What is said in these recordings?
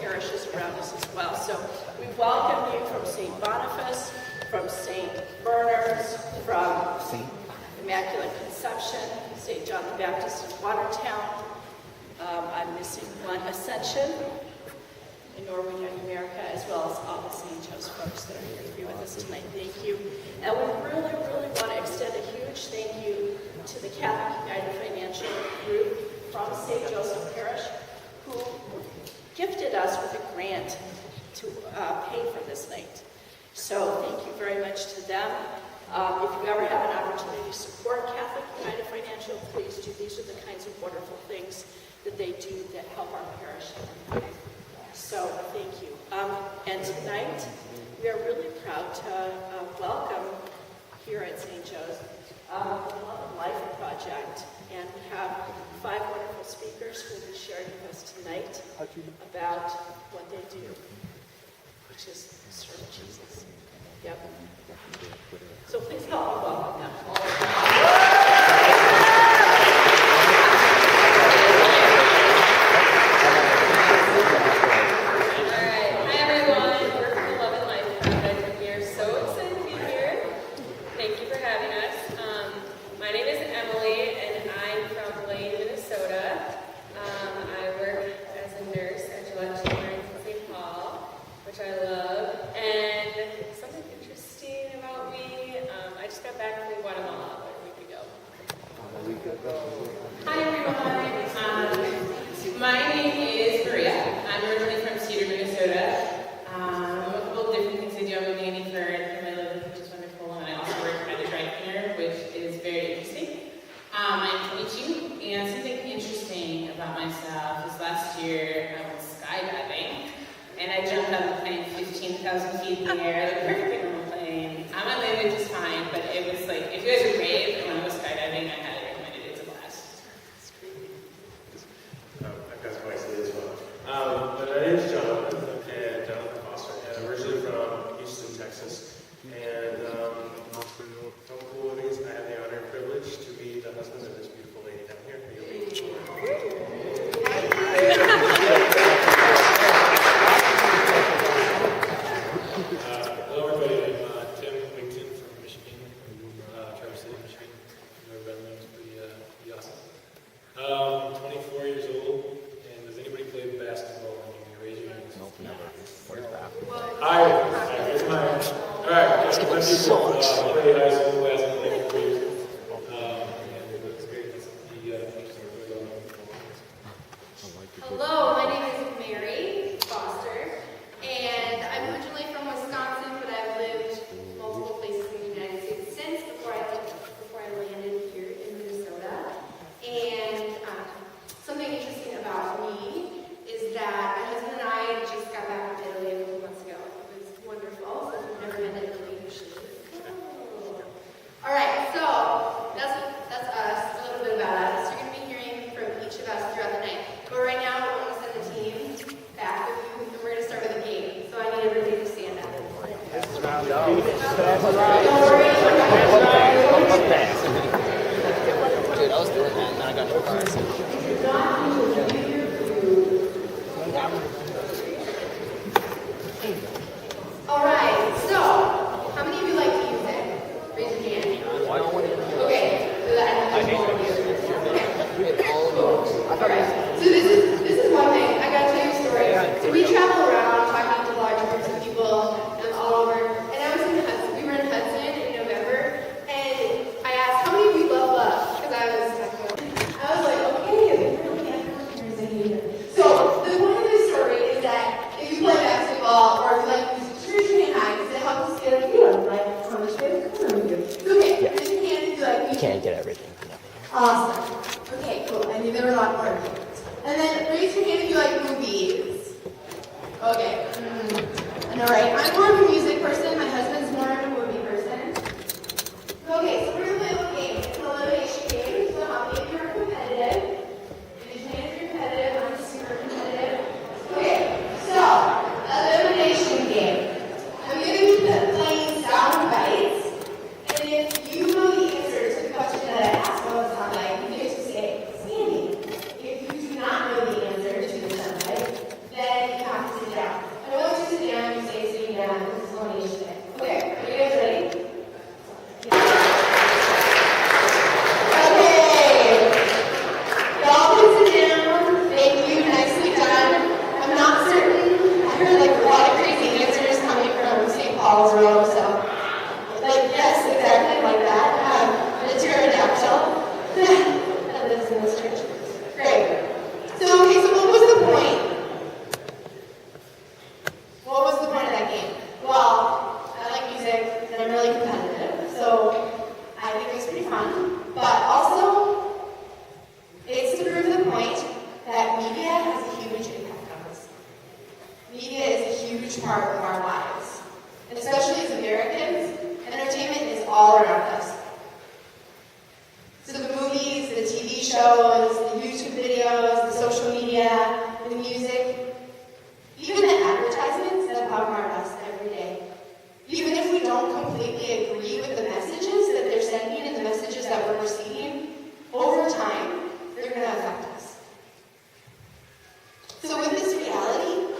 parishes around us as well. So we welcome you from St. Boniface, from St. Bernard's, from Immaculate Conception, St. John the Baptist in Watertown. I'm missing one, Ascension in Norway, North America, as well as all the St. Joe's folks that are here to be with us tonight. Thank you. And we really, really want to extend a huge thank you to the Catholic United Financial Group from St. Joseph Parish, who gifted us with a grant to pay for this night. So thank you very much to them. If you ever have an opportunity to support Catholic United Financial, please do. These are the kinds of wonderful things that they do that help our parish. So thank you. And tonight, we are really proud to welcome here at St. Joe's the Love and Life Project. And we have 5 wonderful speakers who will be sharing with us tonight about what they do, which is serve Jesus. Yep. So please help me welcome them. Hi everyone, my name is Maria. I'm originally from Cedar, Minnesota. A couple of different things I do. I'm a nanny for my living, which is wonderful, and I also work at a dry cleaner, which is very interesting. I'm 22, and something interesting about myself is last year I went skydiving, and I jumped out of the plane 15,000 feet in the air, like perfectly normal plane. I landed just fine, but it was like, if you guys are brave and want to go skydiving, I highly recommend it. It's a blast. I've got my say as well. My name is Jonathan, and Jonathan Foster, and I'm originally from Houston, Texas. And how cool it is, I have the honor and privilege to be the husband of this beautiful lady down here. Hello everybody, I'm Tim Wington from Michigan, Traverse City, Michigan. Everybody knows pretty awesome. 24 years old, and does anybody play basketball? Raise your hands. Nope, never. Here's my hand. All right, basketball sucks. Play high school basketball like 4 years. And it's great. Hello, my name is Mary Foster, and I'm originally from Wisconsin, but I've lived multiple places in the United States since before I landed here in Minnesota. And something interesting about me is that my husband and I just got back from Italy a couple months ago. It was wonderful, so we've never been to Italy usually. All right, so that's us, a little bit about us. You're going to be hearing from each of us throughout the night. But right now, we're going to send the team back with you, and we're going to start with a game. So I need everybody to stand up. Dude, I was doing that, and then I got surprised. All right, so how many of you like to use it? Raise your hand. Okay, so that I Okay. All right. So this is one thing. I gotta tell you a story. So we travel around talking to large groups of people all over. And I was in Hudson. We were in Hudson in November, and I asked, how many of you love? Because I was like, okay, so the point of this story is that if you play basketball or if you like music, raise your hand high because it helps us get a feeling like how much favorite color we do. Okay, raise your hand if you like music. Can't get everything. Awesome. Okay, cool. I knew there were a lot more. And then raise your hand if you like movies. Okay. All right. I'm more of a music person. My husband's more of a movie person. Okay, so we're going to play a little game. It's an elimination game. So how many of you are competitive? Raise your hand if you're competitive. I'm super competitive. Okay, so elimination game. I'm going to be playing sound bites. And if you know the answer to the question that I asked, what was sound bite, you get to say standing. If you do not know the answer to the sound bite, then you have to huge part of our lives. And especially as Americans, entertainment is all around us. So the movies, the TV shows, the YouTube videos, the social media, the music, even the advertisements that bombard us every day. Even if we don't completely agree with the messages that they're sending and the messages that we're receiving, over time, they're going to affect us. So with this reality,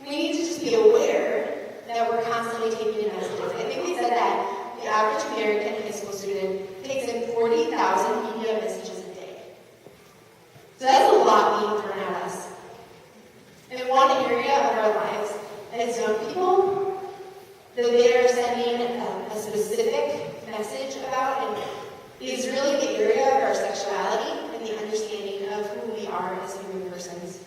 we need to just be aware that we're constantly taking in messages. I think we said that the average American high school student takes in 40,000 media messages a day. So that's a lot being thrown at us. And one area of our lives as young people that they are sending a specific message about and is really the area of our sexuality and the understanding of who we are as human persons.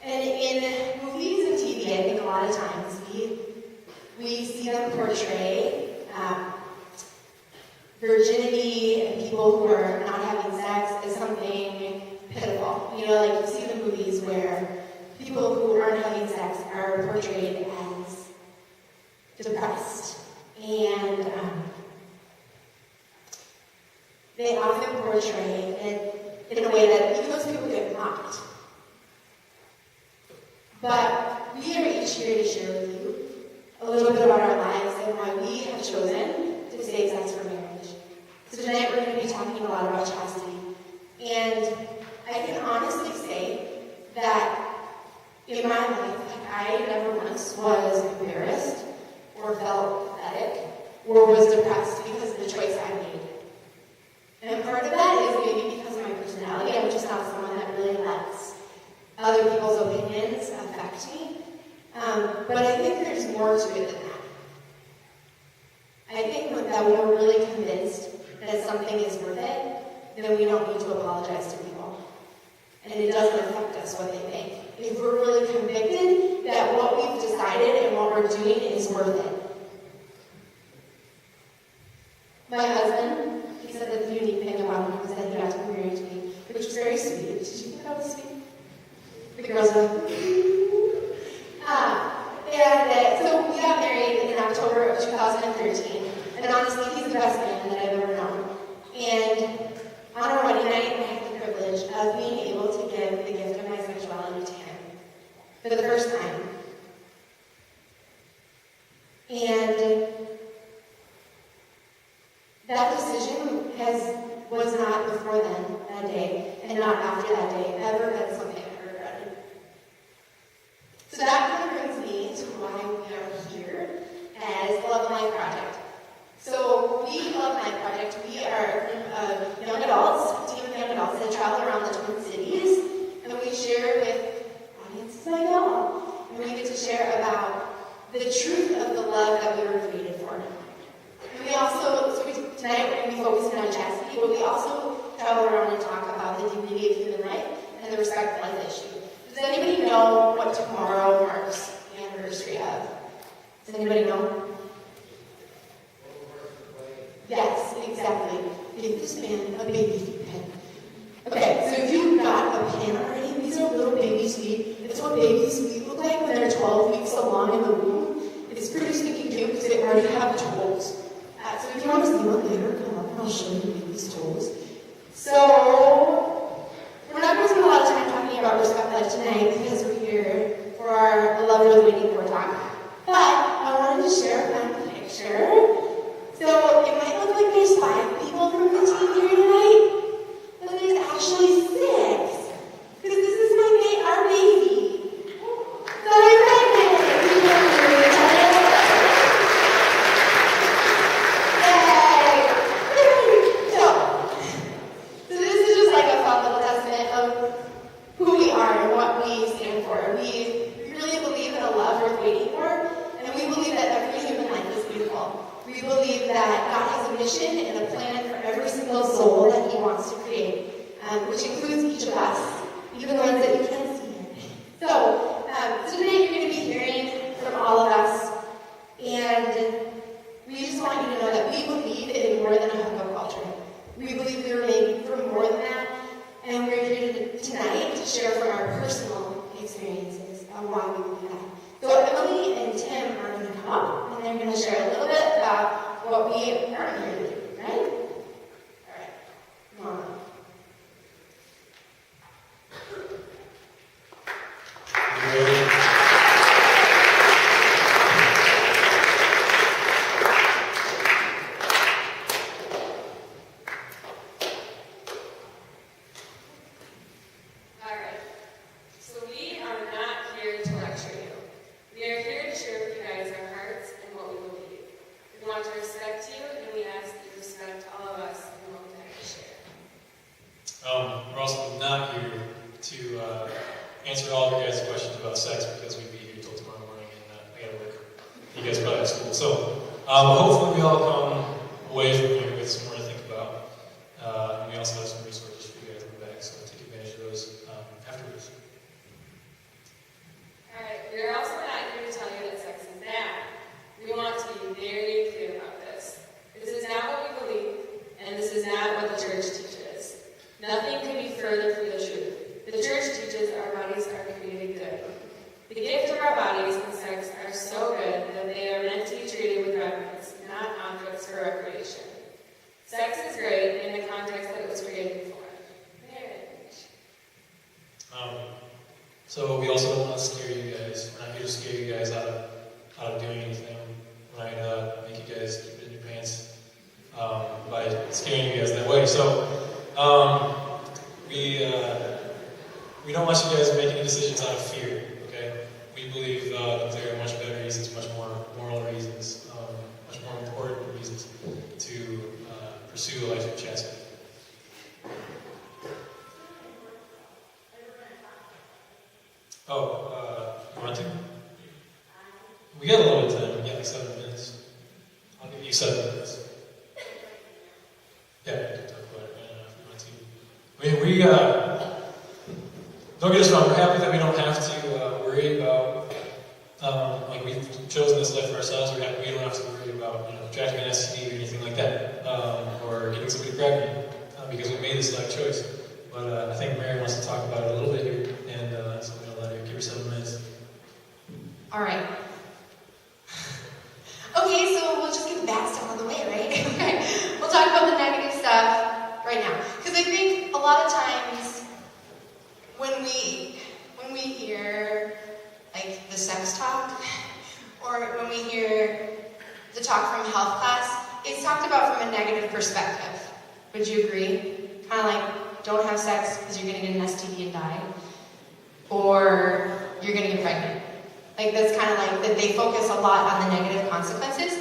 And in movies and TV, I think a lot of times we see them portray virginity and people who are not having sex as something pitiful. You know, like you see the movies where people who aren't having sex are portrayed as depressed. And they often portray it in a way that even those people get mocked. But we are each here to share with you a little bit about our lives and why we have chosen to say sex for marriage. So tonight we're going to be talking a lot about chastity. And I can honestly say that in my life, I never once was embarrassed or felt pathetic or was depressed because of the choice I made. And part of that is maybe because of my personality. I'm just not someone that really lets other people's opinions affect me. But I think there's more to it than that. I think that when we're really convinced that something is worth it, then we don't need to apologize to people. And it doesn't affect us what they think. If we're really convicted that what we've decided and what we're doing is worth it. My husband, he said that the unique thing about him was that he got to be married to me, which was very sweet. Did you think that was sweet? The girls were like, so we got married in October of 2013. And honestly, he's the best man that I've ever known. And on our wedding night, I had the privilege of being able to give the gift of my sexuality to him for the first time. And that decision was not before then, that day, and not after that day, ever been something I regretted. So that kind of brings me to why we are here as the Love and Life Project. So we, Love and Life Project, we are a group of young adults, team of young adults that travel around the Twin Cities, and we share with audiences like y'all, and we get to share about the truth of the love that we were created for. And we also, tonight we're going to be focusing on chastity, but we also travel around and talk about the dignity of human life and the respect for life issue. Does anybody know what tomorrow marks the anniversary of? Does anybody know? Yes, exactly. Give this man a baby feet pen. Okay, so if you've got a pen already, these are little baby's feet. It's what baby's feet look like when they're 12 weeks along in the womb. It's pretty stinking cute because they already have toes. So if you want to see one later, come up and I'll show you baby's toes. So, we're not going to spend a lot of time talking about respect life tonight because we're here for our Lovers Waiting For talk. But I wanted to share a fun picture. So it might look like there's 5 people from the team here tonight, but there's actually 6. Because this is our baby. So I'm pregnant. So this is just like a fun little testament of who we are and what we stand for. We really believe in a love worth waiting for, and we believe that every human life is beautiful. We believe that God has a mission and a plan for every single soul that He wants to create, which includes each of us, even the ones that you can't see yet. So today you're going to be hearing from all of us, and we just want you to know that we believe in more than a hookup culture. We believe we were made for more than that, and we're here tonight to share from our personal experiences on why to answer all of your guys' questions about sex because we'd be here till tomorrow morning and I gotta work. You guys probably have school. So hopefully we all come away from here with some more to think about. And we also have some resources for you guys in the back, so take advantage of those afterwards. Alright, we're also not here to tell you that sex is bad. We want to be very clear about this. This is not what we believe, and this is not what the church teaches. Nothing could be further from the truth. The church teaches our bodies are created good. The gift of our bodies and sex are so good that they are meant to be treated with reverence, not objects for recreation. Sex is great in the context that it was created for. Marriage. So we also don't want to scare you guys. We're not here to scare you guys out of doing anything. We're not going to make you guys keep it in your pants by scaring you guys that way. So we don't want you guys to make any decisions out of fear. Okay? We believe that there are much better reasons, much more moral reasons, much more important reasons to pursue the life of chastity. You want to? We got a little bit of time. We got like 7 minutes. I'll give you 7 minutes. Yeah, we can talk about it right now if you want to. We don't get us wrong. We're happy that we don't have to worry about like we've chosen this life for ourselves. We're happy we don't have to worry about attracting an STD or anything like that, or getting somebody pregnant because we made this life choice. But I think Mary wants to talk about it a little bit here, and so I'm going to let her give her 7 minutes. All right. Okay, so we'll just get the bad stuff out of the way, right? Okay. We'll talk about the negative stuff right now. Because I think a lot of times when we hear like the sex talk, or when we hear the talk from health class, it's talked about from a negative perspective. Would you agree? Kind of like, don't have sex because you're going to get an STD and die. Or you're going to get pregnant. Like, that's kind of like that they focus a lot on the negative consequences.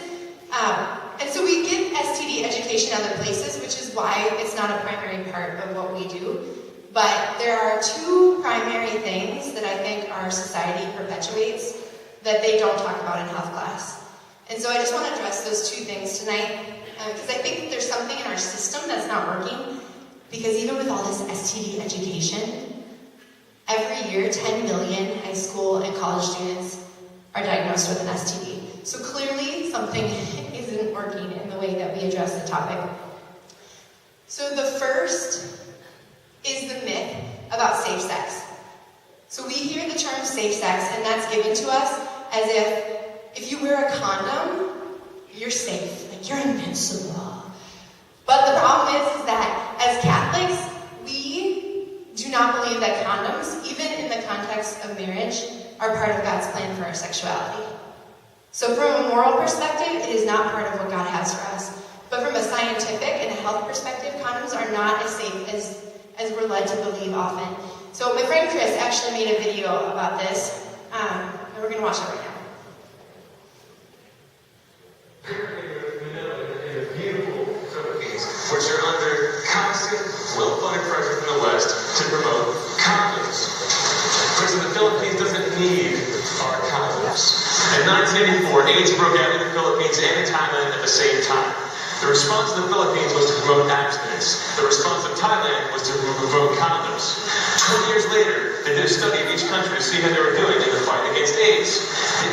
And so we get STD education other places, which is why it's not a primary part of what we do. But there are 2 primary things that I think our society perpetuates that they don't talk about in health class. And so I just want to address those 2 things tonight, because I think that there's something in our system that's not working. Because even with all this STD education, every year 10 million high school and college students are diagnosed with an STD. So clearly something isn't working in the way that we address the topic. So the first is the myth about safe sex. So we hear the term safe sex, and that's given to us as if you wear a condom, you're safe, like you're invincible. But the problem is that as Catholics, we do not believe that condoms, even in the context of marriage, are part of God's plan for our sexuality. So from a moral perspective, it is not part of what God has for us. But from a scientific and a health perspective, condoms are not as safe as we're led to believe often. So my friend Chris actually made a video about this, and we're going to watch it right now. Which are under constant, well-funded pressure from the West to promote condoms. Because the Philippines doesn't need our condoms. In 1984, AIDS broke out in the Philippines and in Thailand at the same time. The response of the Philippines was to promote abstinence. The response of Thailand was to promote condoms. 20 years later, they did a study of each country to see how they were doing in the fight against AIDS.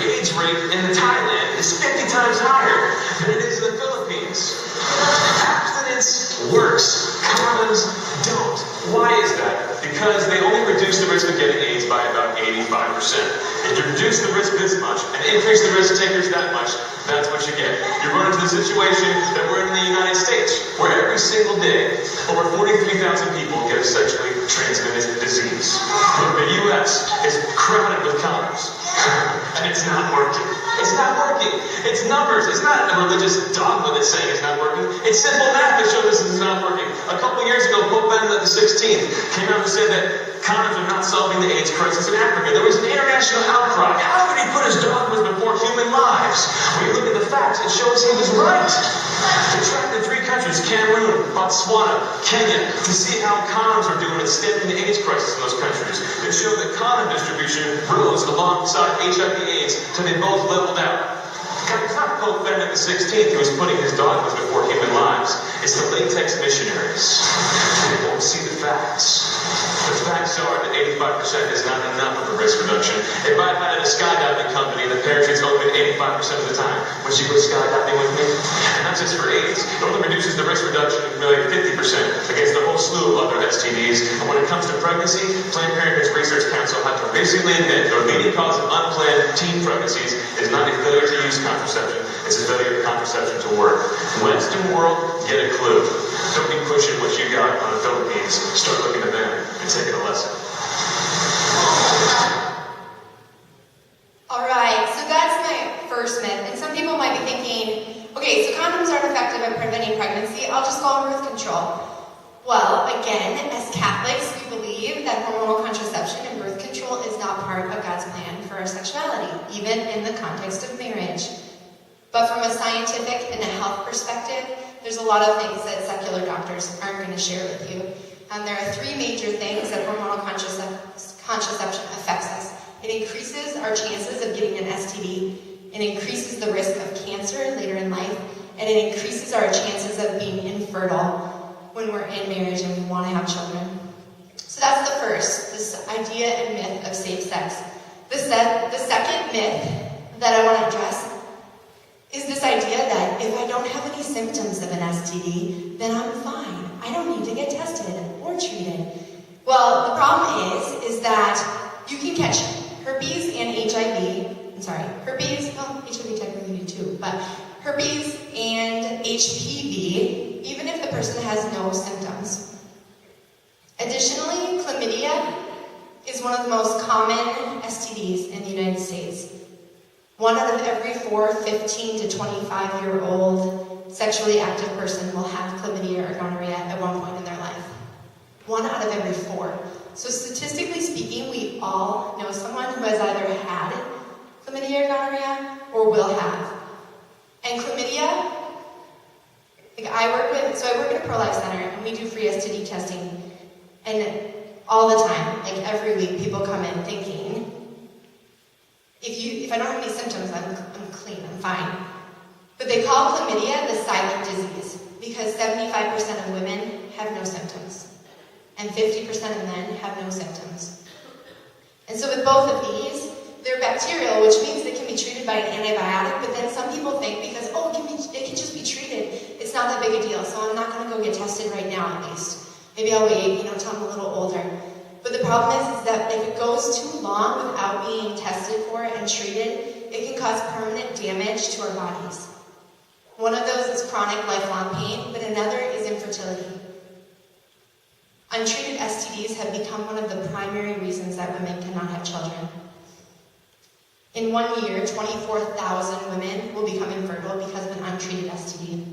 The AIDS rate in Thailand is 50 times higher than it is in the Philippines. Abstinence works. Condoms don't. Why is that? Because they only reduce the risk of getting AIDS by about 85%. If you reduce the risk this much and increase the risk takers that much, that's what you get. You run into the situation that we're in the United States, where every single day, over 43,000 people get a sexually transmitted disease. The U.S. is crowded with condoms. And it's not working. It's not working. It's numbers. It's not a religious dogma that's saying it's not working. It's simple math that shows us it's not working. A couple years ago, Pope Benedict XVI came out and said that condoms are not solving the AIDS crisis in Africa. There was an international outcry. How could he put his dogmas before human lives? When you look at the facts, it shows he was right. They tracked in 3 countries, Cameroon, Botswana, Kenya, to see how condoms are doing in stemming the AIDS crisis in those countries. It showed that condom distribution rose alongside HIV/AIDS till they both leveled out. It's not Pope Benedict XVI who was putting his dogmas before human lives. It's the latex missionaries. They won't see the facts. The facts are that 85% is not enough of a risk reduction. If I had a skydiving company, the parachutes open 85% of the time. Would you go skydiving with me? And not just for AIDS. It only reduces the risk reduction by 50% against a whole slew of other STDs. And when it comes to pregnancy, Planned Parenthood's Research Council had to recently admit the leading cause of unplanned teen pregnancies is not a failure to use contraception, it's a failure of contraception to work. Western world, get a clue. Don't be pushing what you got on the Philippines. Start looking at them and taking a lesson. Alright, so that's my first myth. And some people might be thinking, okay, so condoms aren't effective at preventing pregnancy, I'll just go on birth control. Well, again, as Catholics, we believe that hormonal contraception and birth control is not part of God's plan for our sexuality, even in the context of marriage. But from a scientific and a health perspective, there's a lot of things that secular doctors aren't going to share with you. There are 3 major things that hormonal contraception affects us. It increases our chances of getting an STD, it increases the risk of cancer later in life, and it increases our chances of being infertile when we're in marriage and we want to have children. So that's the first, this idea and myth of safe sex. The second myth that I want to address is this idea that if I don't have any symptoms of an STD, then I'm fine. I don't need to get tested or treated. Well, the problem is that you can catch herpes and HIV, HIV technically do too, but herpes and HPV, even if the person has no symptoms. Additionally, chlamydia is one of the most common STDs in the United States. 1 out of every 4 15 to 25-year-old sexually active person will have chlamydia or gonorrhea at one point in their life. 1 out of every 4. So statistically speaking, we all know someone who has either had chlamydia or gonorrhea or will have. And chlamydia, I work at a pro-life center and we do free STD testing. And all the time, every week, people come in thinking, if I don't have any symptoms, I'm clean, I'm fine. But they call chlamydia the silent disease because 75% of women have no symptoms and 50% of men have no symptoms. And so with both of these, they're bacterial, which means they can be treated by an antibiotic, but then some people think because, it can just be treated, it's not that big a deal, so I'm not going to go get tested right now at least. Maybe I'll wait, till I'm a little older. But the problem is that if it goes too long without being tested for and treated, it can cause permanent damage to our bodies. One of those is chronic lifelong pain, but another is infertility. Untreated STDs have become one of the primary reasons that women cannot have children. In 1 year, 24,000 women will become infertile because of an untreated STD.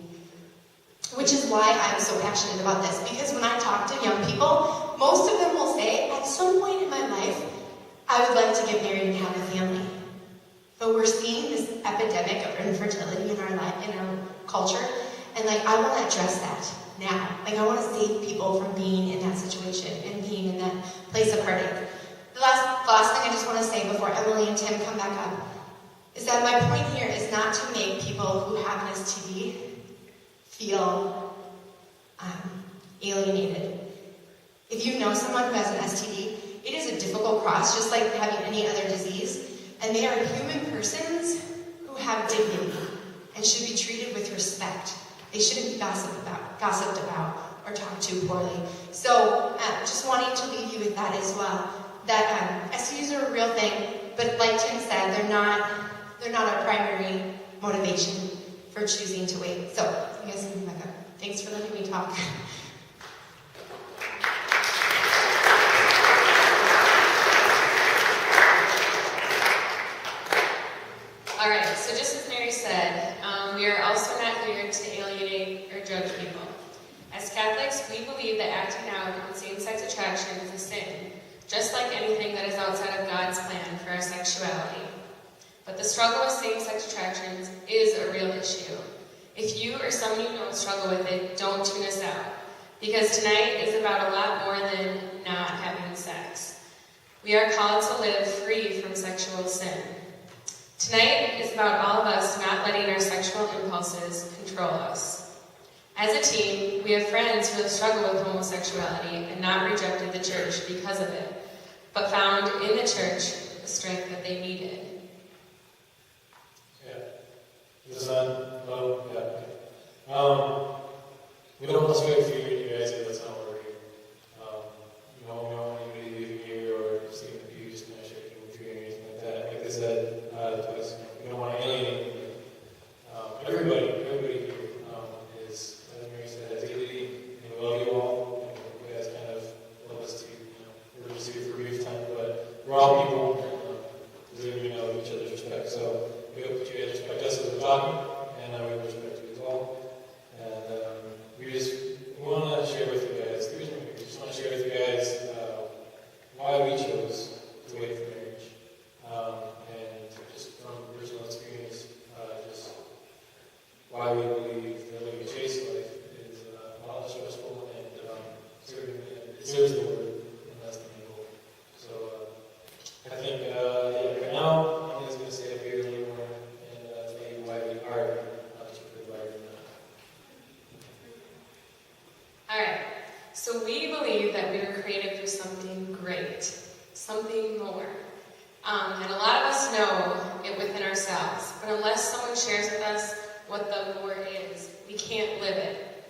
Which is why I'm so passionate about this, because when I talk to young people, most of them will say, at some point in my life, I would like to get married and have a family. But we're seeing this epidemic of infertility in our life, in our culture, and I want to address that now. I want to save people from being in that situation and being in that place of heartache. The last thing I just want to say before Emily and Tim come back up is that my point here is not to make people who have an STD feel alienated. If you know someone who has an STD, it is a difficult cross, just like having any other disease, and they are human persons who have dignity and should be treated with respect. They shouldn't be gossiped about or talked to poorly. So, just wanting to leave you with that as well. That STDs are a real thing, but like Tim said, they're not our primary motivation for choosing to wait. So, you guys can come back up. Thanks for letting me talk. All right, so just as Mary said, we are also not here to alienate or judge people. As Catholics, we believe that acting out on same-sex attraction is a sin, just like anything that is outside of God's plan for our sexuality. But the struggle with same-sex attractions is a real issue. If you or someone you know struggle with it, don't tune us out. Because tonight is about a lot more than not having sex. We are called to live free from sexual sin. Tonight is about all of us not letting our sexual impulses control us. As a team, we have friends who have struggled with homosexuality and not rejected the church because of it, but found in the church the strength that they needed. Yeah. Is this on? Oh, yeah. Okay. We don't necessarily figure you guys if that's not working. We don't want anybody leaving here or seeing the view just kind of shaking with you or anything like that. Like I said, twice, we don't want to alienate anybody. Everybody here is, as Mary said, has dignity, and we love you all. And you guys kind of love us too. We're just here for a brief time, but we're all people, deserving of each other's respect. So we hope that you guys respect us as we're talking, and we respect you as well. And we want to share with you guys, the reason we just want to share with you guys why we chose to wait for marriage. And just from personal experience, just why we believe that living a chaste life is a lot less stressful and it serves the Lord, and that's the main goal. So I think, right now, I'm just going to say up here a little more and tell you why we are cheaper than that. Alright, so we believe that we were created for something great, something more. And a lot of us know it within ourselves, but unless someone shares with us what the more is, we can't live it.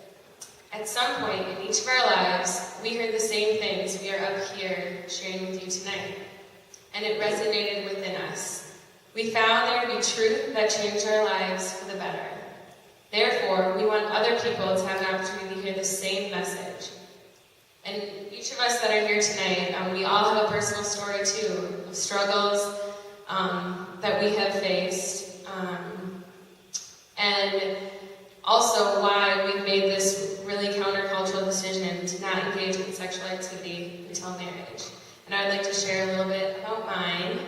At some point in each of our lives, we heard the same things we are up here sharing with you tonight, and it resonated within us. We found there to be truth that changed our lives for the better. Therefore, we want other people to have an opportunity to hear the same message. And each of us that are here tonight, we all have a personal story too, of struggles that we have faced, and also why we've made this really countercultural decision to not engage in sexual activity until marriage. And I'd like to share a little bit about mine.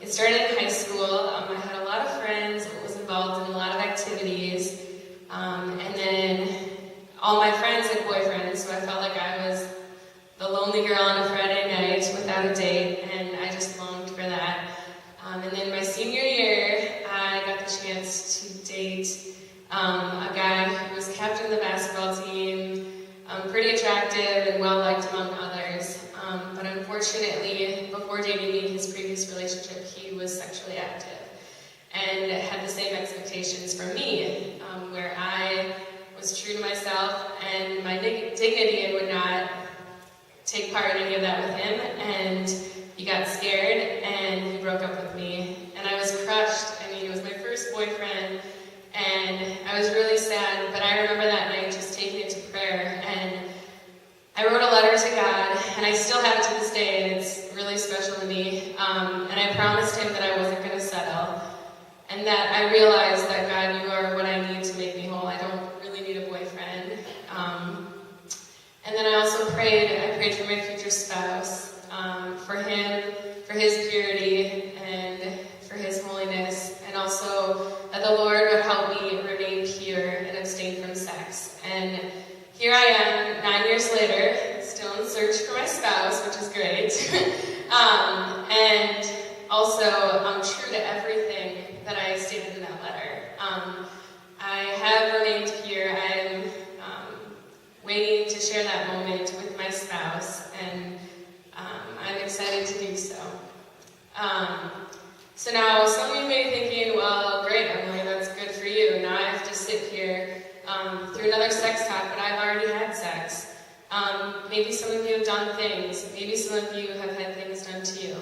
It started in high school. I had a lot of friends, was involved in a lot of activities, and then all my friends had boyfriends, so I felt like I was the lonely girl on a Friday night without a date, and I just longed for that. And then my senior year, I got the chance to date a guy who was captain of the basketball team, pretty attractive and well-liked among others. But unfortunately, before dating me in his previous relationship, he was sexually active and had the same expectations from me, where I was true to myself and my dignity and would not take part in any of that with him. And he got scared and he broke up with me. And I was crushed. I mean, it was my first boyfriend and I was really sad. But I remember that night just taking it to prayer. And I wrote a letter to God, and I still have it to this day, and it's really special to me. And I promised him that I wasn't going to settle, and that I realized that, God, you are what I need to make me whole. I don't really need a boyfriend. And then I also prayed. I prayed for my future spouse, for him, for his purity, and for his holiness, and also that the Lord would help me remain pure and abstain from sex. And here I am, 9 years later, still in search for my spouse, which is great. And also, I'm true to everything that I stated in that letter. I have remained pure. I'm waiting to share that moment with my spouse, and I'm excited to do so. So now, some of you may be thinking, well, great, Emily, that's good for you. Now I have to sit here through another sex talk, but I've already had sex. Maybe some of you have done things. Maybe some of you have had things done to you.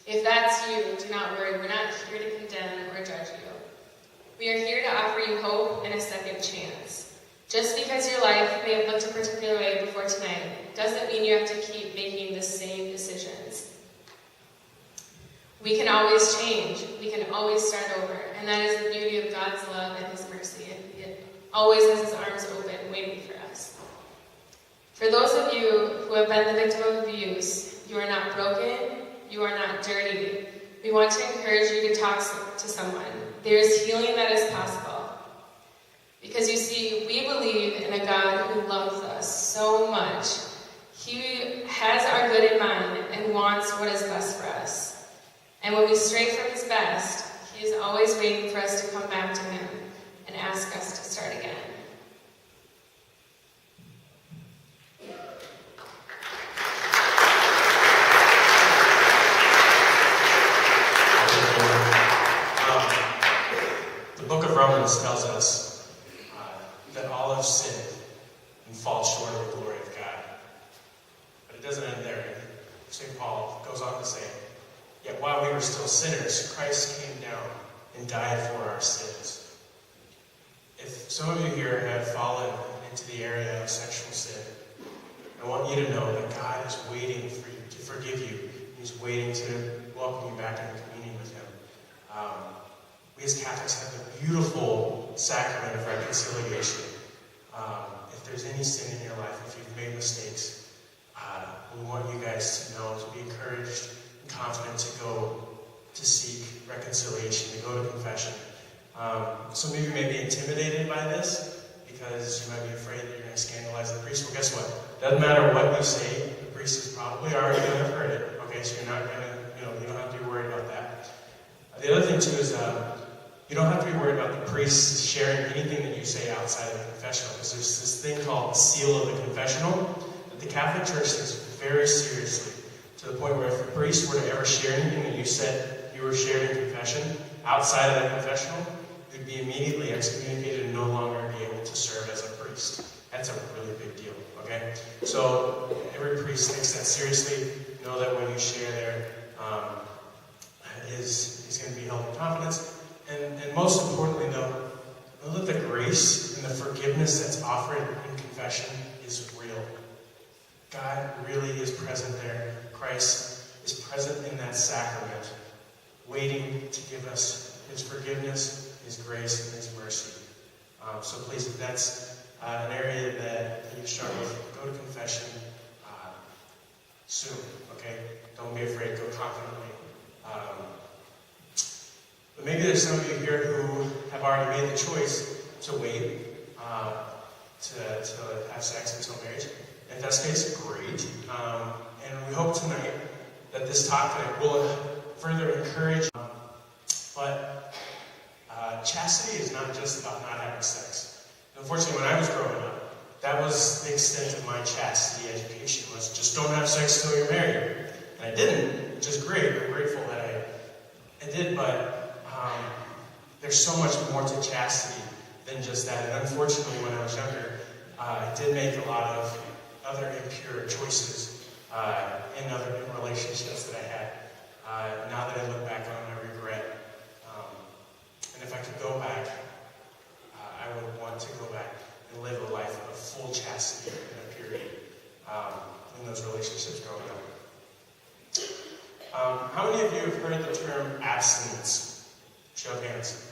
If that's you, do not worry. We're not here to condemn or judge you. We are here to offer you hope and a second chance. Just because your life may have looked a particular way before tonight doesn't mean you have to keep making the same decisions. We can always change. We can always start over. And that is the beauty of God's love and His mercy. It always has His arms open, waiting for us. For those of you who have been the victim of abuse, you are not broken. You are not dirty. We want to encourage you to talk to someone. There is healing that is possible. Because you see, we believe in a God who loves us so much. He has our good in mind and wants what is best for us. And when we stray from his best, he is always waiting for us to come back to him and ask us to start again. The book of Romans tells us that all have sinned and fall short of the glory of God. But it doesn't end there. St. Paul goes on to say, yet while we were still sinners, Christ came down and died for our sins. If some of you here have fallen into the area of sexual sin, I want you to know that God is waiting for you to forgive you. He's waiting to welcome you back into communion with him. We as Catholics have the beautiful sacrament of reconciliation. If there's any sin in your life, if you've made mistakes, we want you guys to know, to be encouraged and confident to go to seek reconciliation, to go to confession. Some of you may be intimidated by this because you might be afraid that you're going to scandalize the priest. Well, guess what? Doesn't matter what you say, the priest is probably already going to have heard it. Okay, so you're not going to, you don't have to be worried about that. The other thing too is you don't have to be worried about the priest sharing anything that you say outside of the confessional, because there's this thing called the seal of the confessional that the Catholic Church takes very seriously, to the point where if the priest were to ever share anything that you said you were sharing in confession outside of the confessional, you'd be immediately excommunicated and no longer be able to serve as a priest. That's a really big deal, okay? So every priest takes that seriously. Know that what you share there is going to be held in confidence. And most importantly, know that the grace and the forgiveness that's offered in confession is real. God really is present there. Christ is present in that sacrament, waiting to give us his forgiveness, his grace, and his mercy. So please, if that's an area that you struggle with, go to confession soon, okay? Don't be afraid, go confidently. But maybe there's some of you here who have already made the choice to wait to have sex until marriage. If that's the case, great. And we hope tonight that this topic will further encourage. But chastity is not just about not having sex. Unfortunately, when I was growing up, that was the extent of my chastity education, was just don't have sex till you're married. And I didn't, which is great. I'm grateful that I did, but there's so much more to chastity than just that. And unfortunately, when I was younger, I did make a lot of other impure choices in relationships that I had. Now that I look back on it, I regret. And if I could go back, I would want to go back and live a life of full chastity and purity in those relationships growing up. How many of you have heard the term abstinence? Show of hands.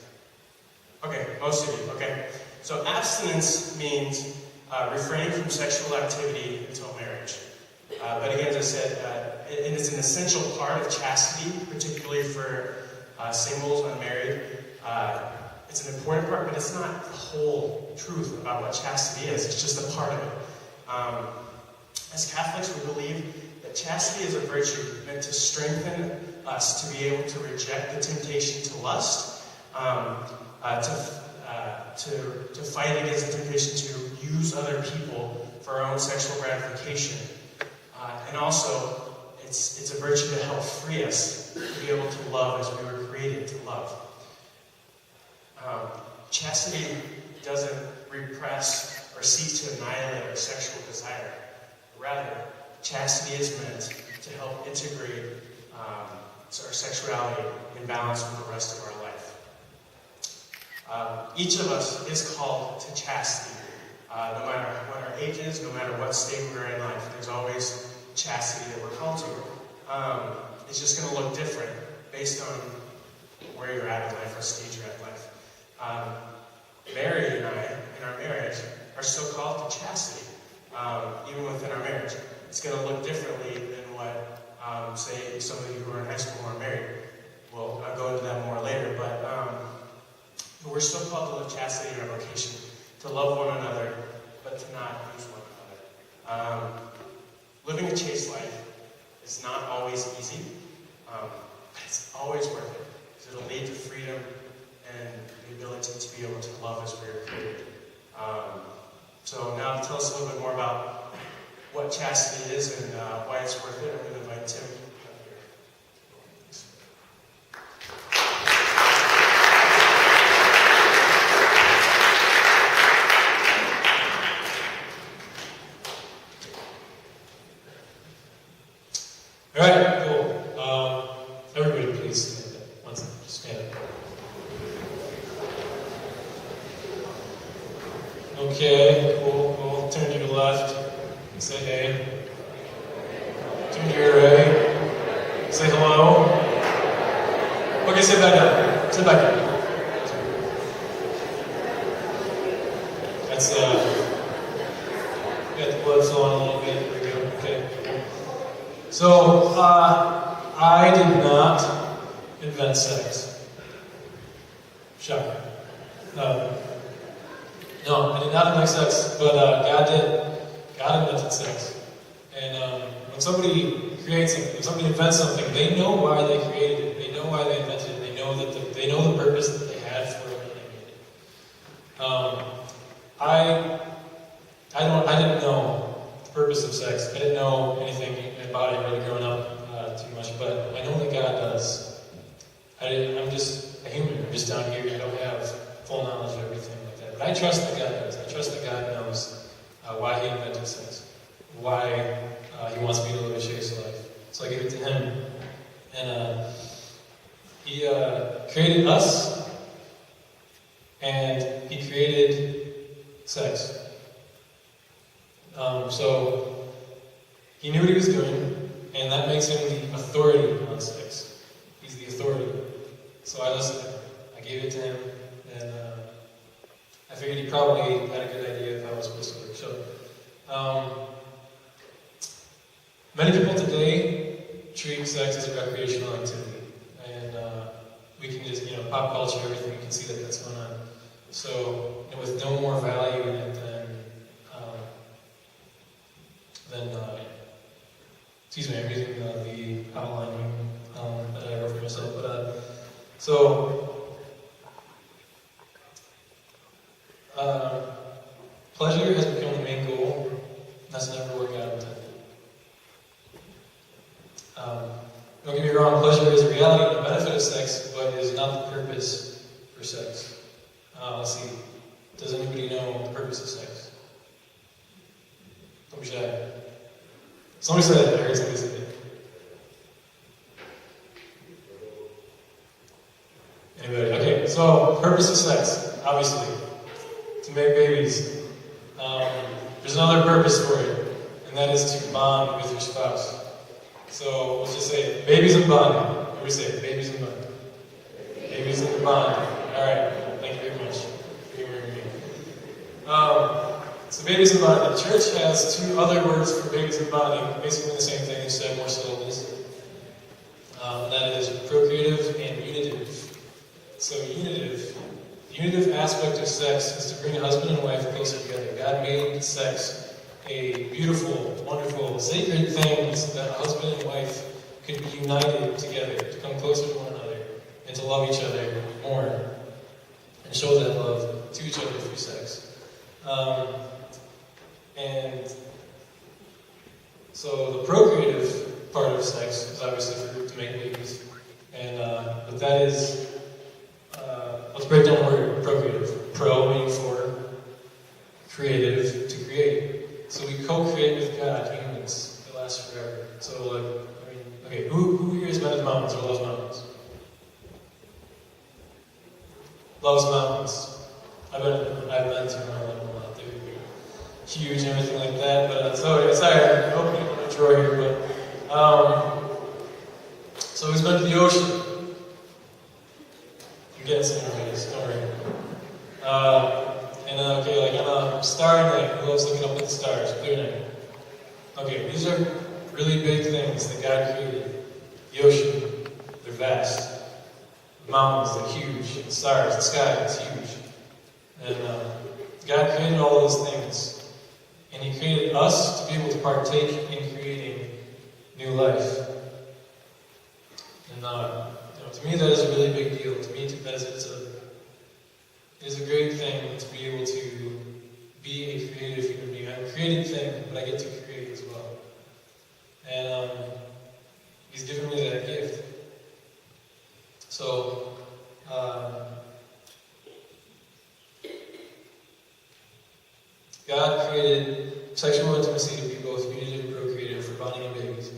Okay, most of you. Okay. So abstinence means refraining from sexual activity until marriage. But again, as I said, it is an essential part of chastity, particularly for singles, unmarried. It's an important part, but it's not the whole truth about what chastity is. It's just a part of it. As Catholics, we believe that chastity is a virtue meant to strengthen us to be able to reject the temptation to lust, to fight against the temptation to use other people for our own sexual gratification. And also, it's a virtue to help free us to be able to love as we were created to love. Chastity doesn't repress or seek to annihilate our sexual desire. Rather, chastity is meant to help integrate our sexuality in balance with the rest of our life. Each of us is called to chastity. No matter what our age is, no matter what state we're in life, there's always chastity that we're called to. It's just going to look different based on where you're at in life, what stage you're at in life. Mary and I, in our marriage, are still called to chastity, even within our marriage. It's going to look differently than what, say, some of you who are in high school who are married. Well, I'll go into that more later, but we're still called to live chastity in our vocation. to love one another, but to not lose one another. Living a chaste life is not always easy, but it's always worth it, because it'll lead to freedom and the ability to be able to love as we were created. So now to tell us a little bit more about what chastity is and why it's worth it, I'm going to invite Tim up here. All right, cool. Everybody, please stand up. One second, just stand up. Okay, cool. Turn to your left. Say hey. Turn to your right. Say hello. Okay, sit back down. Sit back down. That's got the blood flowing a little bit. There we go. Okay. So, I did not invent sex. Shocker. No, I did not invent sex, but God did. God invented sex. And when somebody creates something, when somebody invents something, they know why they created it. They know why they invented it. They know that they know the purpose that they had for it when they made it. I didn't know the purpose of sex. I didn't know anything about it really growing up too much, but I know that God does. I'm just a human. I'm just down here. I don't have full knowledge of everything like that. But I trust that God does. I trust that God knows why He invented sex, why He wants me to live a chaste life. So I give it to Him. And He created us, and He created sex. So He knew what He was doing, and that makes Him the authority on sex. He's the authority. So I listened to Him. I gave it to Him, and I figured He probably had a good idea of how it was supposed to work. So, many people today treat sex as a recreational activity, and we can just, pop culture, everything, we can see that that's going on. So, with no more value in it than excuse me, I'm using the outline that I wrote for myself. Pleasure has become the main goal. That's never what God intended. Don't get me wrong, pleasure is a reality and the benefit of sex, but it is not the purpose for sex. Let's see. Does anybody know the purpose of sex? Don't be shy. Somebody said it. I heard somebody say it. Anybody? Okay, so purpose of sex, obviously, to make babies. There's another purpose for it, and that is to bond with your spouse. So let's just say it. Babies and bonding. What do we say? Babies and bonding. Babies and bonding. Alright, thank you very much for humoring me. So babies and bonding. The church has two other words for babies and bonding, basically the same thing, just have more syllables. And that is procreative and unitive. So the unitive aspect of sex is to bring a husband and wife closer together. God made sex a beautiful, wonderful, sacred thing so that a husband and wife could be united together, to come closer to one another, and to love each other more, and show that love to each other through sex. And so the procreative part of sex is obviously to make babies, and but that is, let's break down the word procreative. Pro meaning for, creative, to create. So we co-create with God, humans, that last forever. So okay, who here has been to the mountains or loves mountains? Loves mountains. I've been to them. I love them a lot. They're huge and everything like that. But sorry, I'm opening a drawer here. But so who's been to the ocean? I'm getting some ideas. Don't worry. Okay, on a starry night, who loves looking up at the stars? Clear night. Okay, these are really big things that God created. The ocean, they're vast. The mountains, they're huge. The stars, the sky, it's huge. And God created all those things. And He created us to be able to partake in creating new life. And to me that is a really big deal. To me that is a great thing to be able to be a creative human being. I'm a created thing, but I get to create as well. And He's given me that gift. So, God created sexual intimacy to be both unitive and procreative for bonding and babies.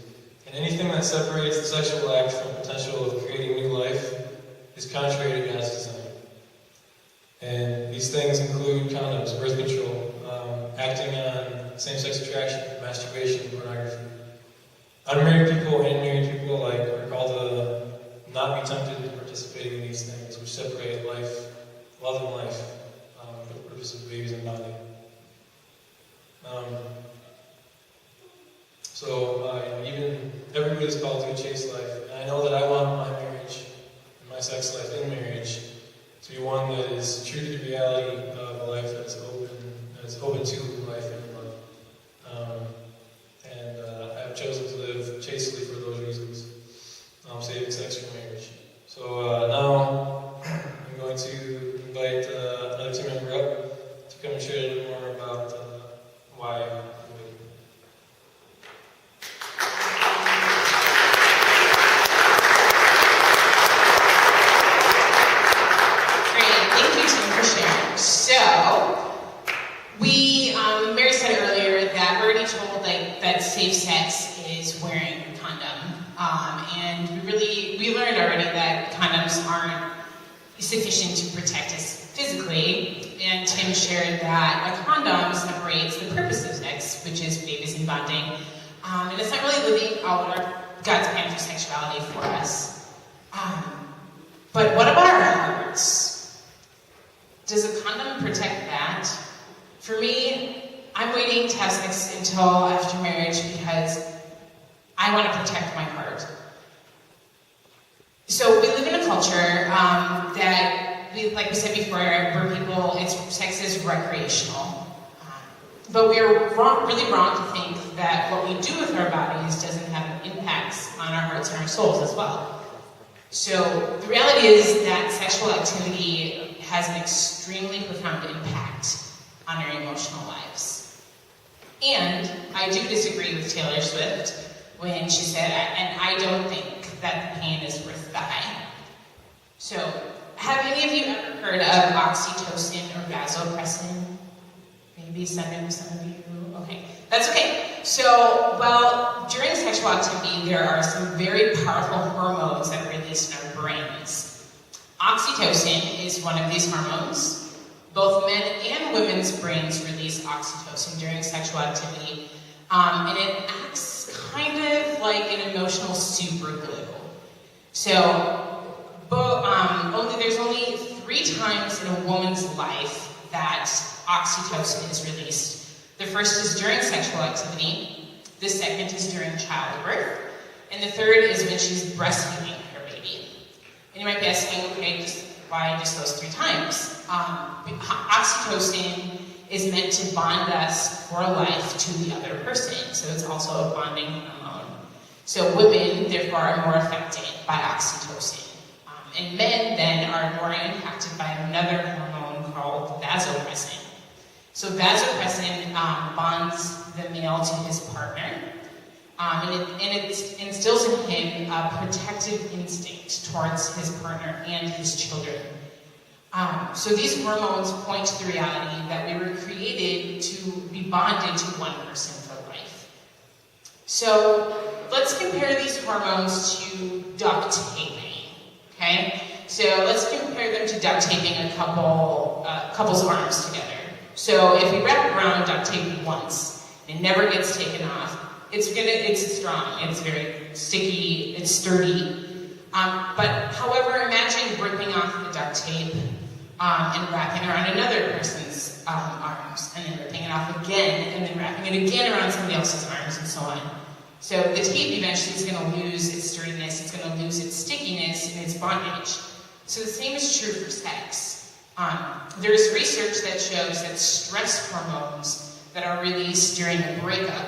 And anything that separates the sexual act from the potential of creating new life is contrary to God's design. And these things include condoms, birth control, acting on same-sex attraction, masturbation, pornography. Unmarried people and married people alike are called to not be tempted in participating in these things, which separate life, love and life, for the purpose of babies and bonding. Even everybody's called to a chaste life, and I know that I want my marriage and my sex life in marriage to be one that is true to the reality of a life that is open to life and love. I have chosen to live chastely for those reasons, saving sex for marriage. So now I'm going to invite another team member up to come and share a little more about why I'm waiting. Great, thank you, Tim, for sharing. So, Mary said earlier that we're already told that safe sex is wearing a condom, and we learned already that condoms aren't sufficient to protect us physically, and Tim shared that a condom separates the purpose of sex, which is babies and bonding, and it's not really living out God's plan for sexuality for us. But what about our hearts? Does a condom protect that? For me, I'm waiting to have sex until after marriage because I want to protect my heart. So we live in a culture that, like we said before, where sex is recreational. But we are really wrong to think that what we do with our bodies doesn't have impacts on our hearts and our souls as well. So the reality is that sexual activity has an extremely profound impact on our emotional lives. And I do disagree with Taylor Swift when she said, and I don't think that the pain is worth the hype. So, have any of you ever heard of oxytocin or vasopressin? Maybe some of you. Okay, that's okay. So, during sexual activity, there are some very powerful hormones that are released in our brains. Oxytocin is one of these hormones. Both men and women's brains release oxytocin during sexual activity, and it acts kind of like an emotional super glue. So, there's only 3 times in a woman's life that oxytocin is released. The first is during sexual activity, the second is during childbirth, and the third is when she's breastfeeding her baby. And you might be asking, okay, why just those 3 times? Oxytocin is meant to bond us for life to the other person, so it's also a bonding hormone. So women, therefore, are more affected by oxytocin. And men, then, are more impacted by another hormone called vasopressin. So vasopressin bonds the male to his partner, and it instills in him a protective instinct towards his partner and his children. So these hormones point to the reality that we were created to be bonded to one person for life. So let's compare these hormones to duct taping. Okay, so let's compare them to duct taping a couple's arms together. So if we wrap around duct tape once, it never gets taken off. It's strong, it's very sticky, it's sturdy. But however, imagine ripping off the duct tape and wrapping around another person's arms, and then ripping it off again, and then wrapping it again around somebody else's arms, and so on. So the tape eventually is going to lose its sturdiness, it's going to lose its stickiness and its bondage. So the same is true for sex. There's research that shows that stress hormones that are released during a breakup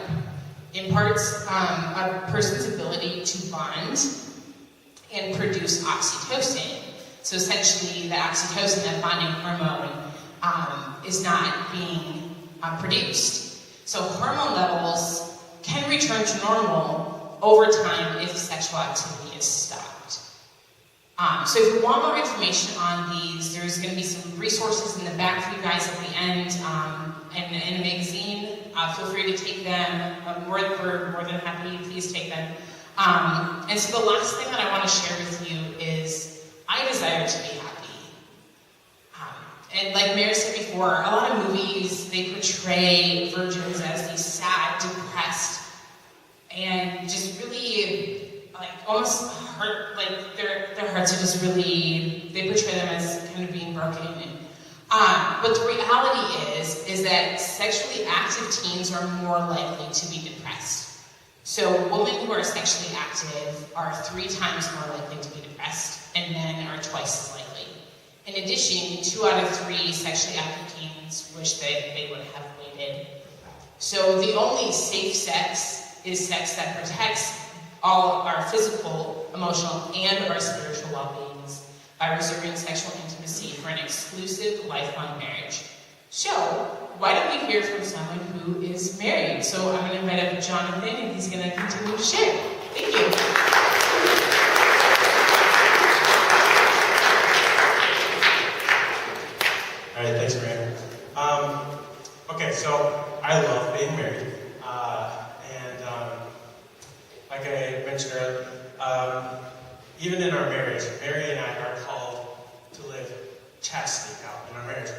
imparts a person's ability to bond and produce oxytocin. So essentially, the oxytocin, that bonding hormone, is not being produced. So hormone levels can return to normal over time if sexual activity is stopped. So if you want more information on these, there's going to be some resources in the back for you guys at the end, and in a magazine. Feel free to take them. We're more than happy. Please take them. And so the last thing that I want to share with you is I desire to be happy. And like Mary said before, a lot of movies, they portray virgins as these sad, depressed, and just really like almost hurt, like their hearts are just really, they portray them as kind of being broken. But the reality is that sexually active teens are more likely to be depressed. So women who are sexually active are 3 times more likely to be depressed, and men are twice as likely. In addition, 2 out of 3 sexually active teens wish that they would have waited. So the only safe sex is sex that protects all our physical, emotional, and our spiritual well-beings by reserving sexual intimacy for an exclusive, lifelong marriage. So, why don't we hear from someone who is married? So I'm going to invite up Jonathan, and he's going to continue to share. Thank you. All right, thanks, Brandon. Okay, so I love being married. Like I mentioned earlier, even in our marriage, Mary and I are called to live chastity out in our marriage.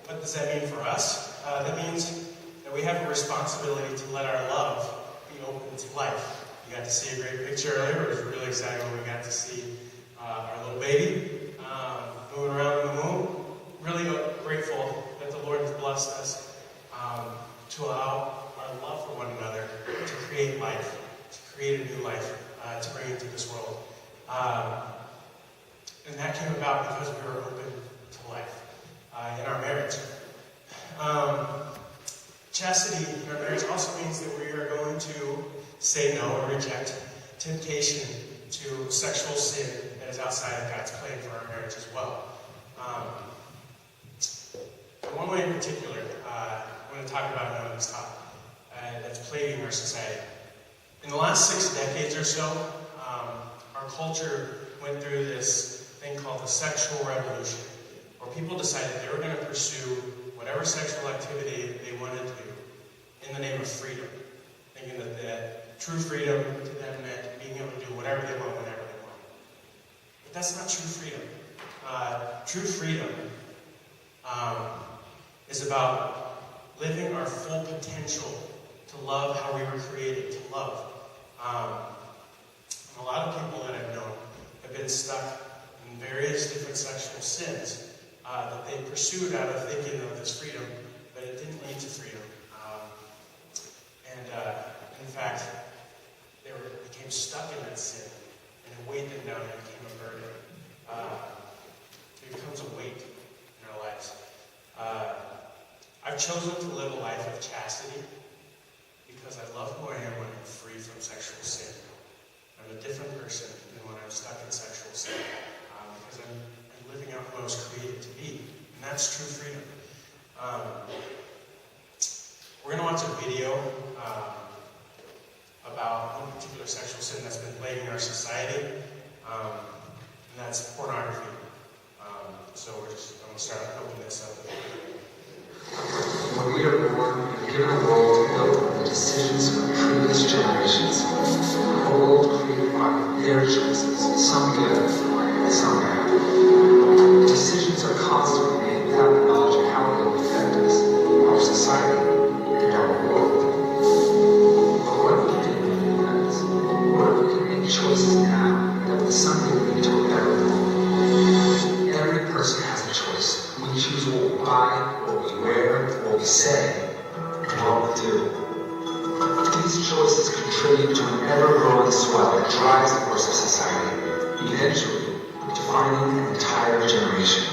What does that mean for us? That means that we have a responsibility to let our love be open to life. You got to see a great picture earlier. It was really exciting when we got to see our little baby moving around in the womb. Really grateful that the Lord has blessed us to allow our love for one another to create life, to create a new life, to bring into this world. And that came about because we were open to life in our marriage. Chastity in our marriage also means that we are going to say no or reject temptation to sexual sin that is outside of God's plan for our marriage as well. One way in particular, I want to talk about on this topic that's plaguing our society. In the last 6 decades or so, our culture went through this thing called the sexual revolution, where people decided they were going to pursue whatever sexual activity they wanted to do in the name of freedom, thinking that true freedom to them meant being able to do whatever they want, whenever they want. But that's not true freedom. True freedom is about living our full potential to love how we were created to love. And a lot of people that I've known have been stuck in various different sexual sins that they pursued out of thinking of this freedom, but it didn't lead to freedom. In fact, they became stuck in that sin, and it weighed them down and became a burden. It becomes a weight in our lives. I've chosen to live a life of chastity because I love who I am when I'm free from sexual sin. I'm a different person than when I'm stuck in sexual sin because I'm living out who I was created to be, and that's true freedom. We're going to watch a video about one particular sexual sin that's been plaguing our society, and that's pornography. So I'm going to start opening this up. When we are born, we are given a world built on the decisions of previous generations. A world created by their choices, some good and some bad. Decisions are constantly made without the knowledge of how they will affect us, our society, and our world. But what if we didn't make plans? What if we could make choices now that would someday lead to a better world? Every person has a choice. We choose what we buy, what we wear, what we say, and what we do. These choices contribute to an ever-growing swell that drives the course of society, eventually defining an entire generation.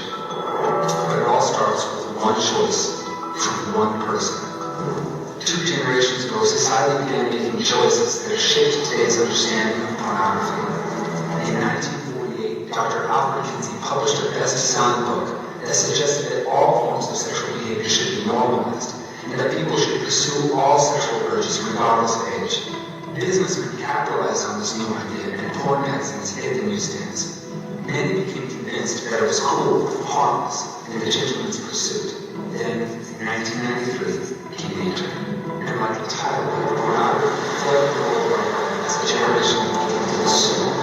one choice from one person. 2 generations ago, society began making choices that have shaped today's understanding of pornography. In 1948, Dr. Albert Kinsey published a best-selling book that suggested that all forms of sexual behavior should be normalized, and that people should pursue all sexual urges regardless of age. Businessmen capitalized on this new idea, and porn magazines hit the newsstands. Many became convinced that it was cool, harmless, and a gentleman's pursuit. Then, in 1993, came the internet. And like the title of pornography, flooded the world as a generation became consumed.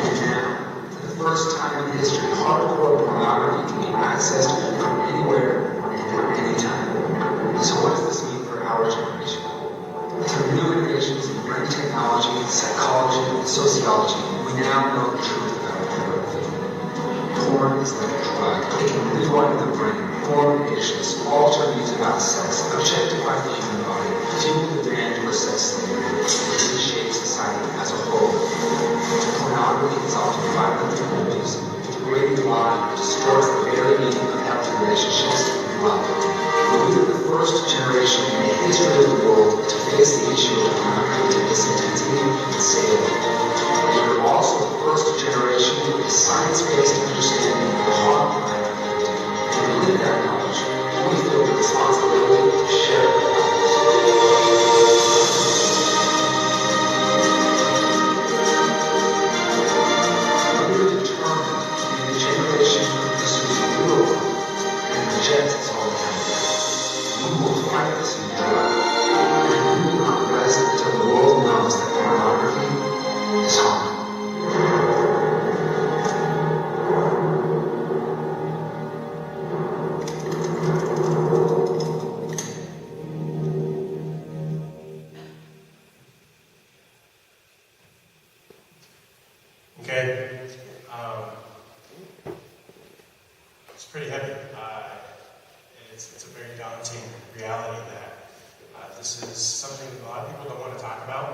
And now, for the first time in history, hardcore pornography can be accessed from anywhere and anytime. So what does this mean for our generation? Through new innovations in brain technology, psychology, and sociology, we now know the truth about pornography. Porn is like a drug. It can rewire the brain, form addictions, alter views about sex, objectify the human body, fuel the demand for sex slavery, and reshape society as a whole. Pornography is often violent and abusive, degrading life, destroys the very meaning of healthy relationships and love. We are the first generation in the history of the world to face the issue of pornography to this intensity and save it. We are also the first generation with a science-based understanding of the harm pornography. And with that knowledge, we feel the responsibility to share it with others. We are determined to be the generation who pursues the real world and rejects its alternative. We will fight this endeavor, and we will not rest until the world knows that pornography is harmful. Okay, it's pretty heavy. It's a very daunting reality that this is something that a lot of people don't want to talk about,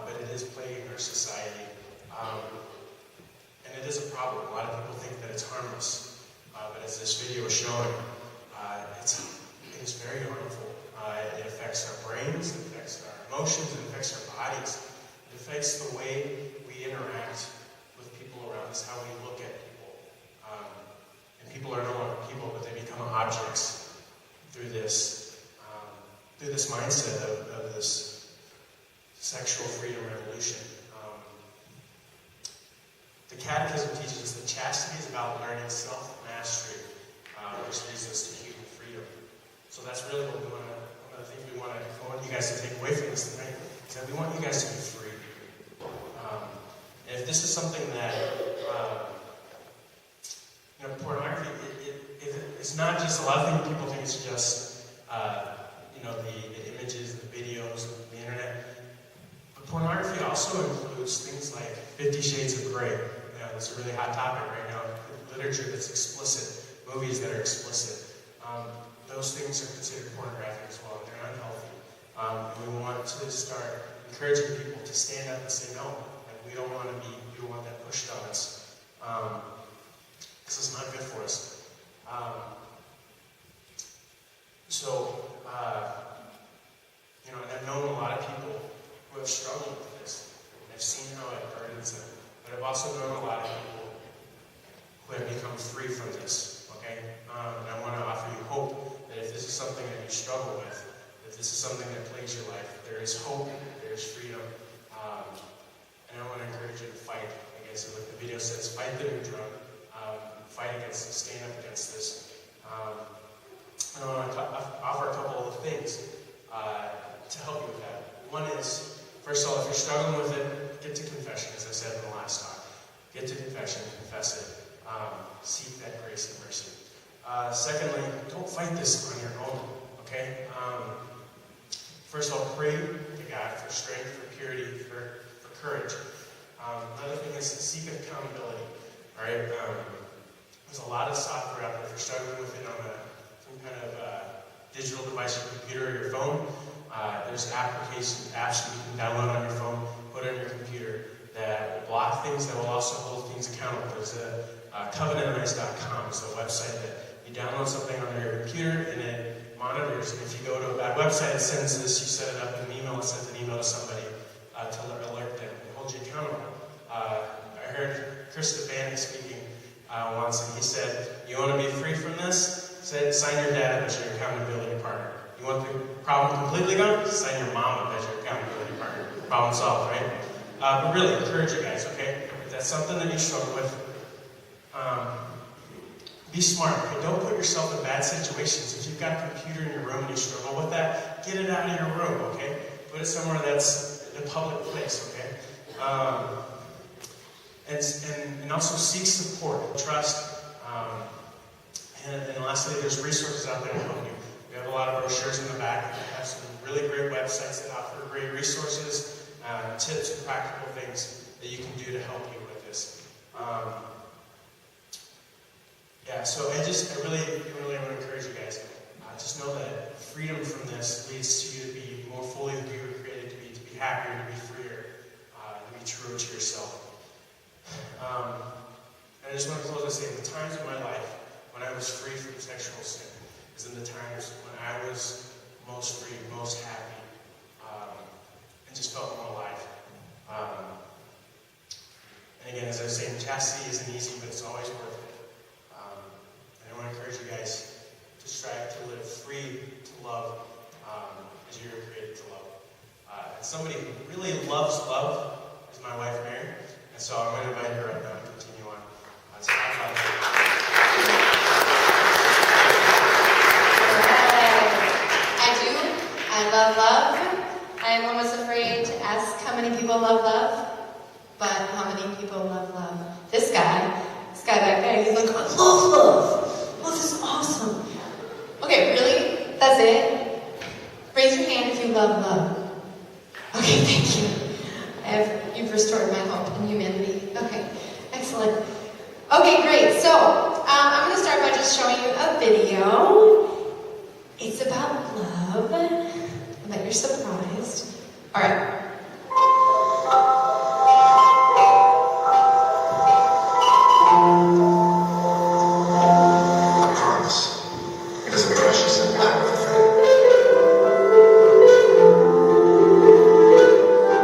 but it is plaguing our society, and it is a problem. A lot of people think that it's harmless, but as this video is showing, it is very harmful. It affects our brains, it affects our emotions, it affects our bodies. It affects the way we interact with people around us, how we look at people. And people are no longer people, but they become objects through this mindset of this sexual freedom revolution. The Catechism teaches us that chastity is about learning self-mastery, which leads us to human freedom. So that's really what one of the things we want you guys to take away from this tonight, is that we want you guys to be free. And if this is something that, pornography, it's not just, a lot of people think it's just, the images, the videos, the internet. But pornography also includes things like 50 Shades of Grey. It's a really hot topic right now. Literature that's explicit, movies that are explicit. Those things are considered pornographic as well. They're unhealthy. And we want to start encouraging people to stand up and say no. We don't want that pushed on us. This is not good for us. And I've known a lot of people who have struggled with this, and I've seen how it burdens them. But I've also known a lot of people who have become free from this, okay? And I want to offer you hope that if this is something that you struggle with, if this is something that plagues your life, there is hope, there is freedom. And I want to encourage you to fight against it. Like the video says, fight the new drug. Fight against it, stand up against this. And I want to offer a couple of things to help you with that. One is, first of all, if you're struggling with it, get to confession, as I said in the last talk. Get to confession, confess it. Seek that grace and mercy. Secondly, don't fight this on your own, okay? First of all, pray to God for strength, for purity, for courage. Another thing is to seek accountability. All right, there's a lot of software out there. If you're struggling with it on some kind of digital device, your computer or your phone, there's apps that you can download on your phone, put on your computer that will block things, that will also hold things accountable. There's covenantnice.com. It's a website that You download something on your computer, and it monitors. And if you go to a bad website, it sends this. You set it up in an email. It sends an email to somebody to alert them and hold you accountable. I heard Chris Stefani speaking once, and he said, "You want to be free from this? Sign your dad up as your accountability partner. You want the problem completely gone? Sign your mom up as your accountability partner. Problem solved, right?" But really, encourage you guys, okay? If that's something that you struggle with, be smart, okay? Don't put yourself in bad situations. If you've got a computer in your room and you struggle with that, get it out of your room, okay? Put it somewhere that's a public place, okay? And also seek support, trust. And lastly, there's resources out there to help you. We have a lot of brochures in the back that have some really great websites that offer great resources, tips, and practical things that you can do to help you with this. So I really want to encourage you guys. Just know that freedom from this leads to you to be more fully who you were created to be happier, to be freer, to be true to yourself. And I just want to close by saying the times in my life when I was free from sexual sin is in the times when I was most free, most happy, and just felt more alive. And again, as I was saying, chastity isn't easy, but it's always worth it. And I want to encourage you guys to strive to live free to love as you were created to love. And somebody who really loves love is my wife, Mary. And so I'm going to invite her up now to continue on. So I love love. I am almost afraid to ask how many people love love, but how many people love love? This guy back there, he's like, I love love. Love is awesome. Okay, really? That's it? Raise your hand if you love love. Okay, thank you. You've restored my hope in humanity. Okay, excellent. Okay, great. So, I'm going to start by just showing you a video. It's about love. I bet you're surprised. All right. I promise. It is a precious and powerful thing.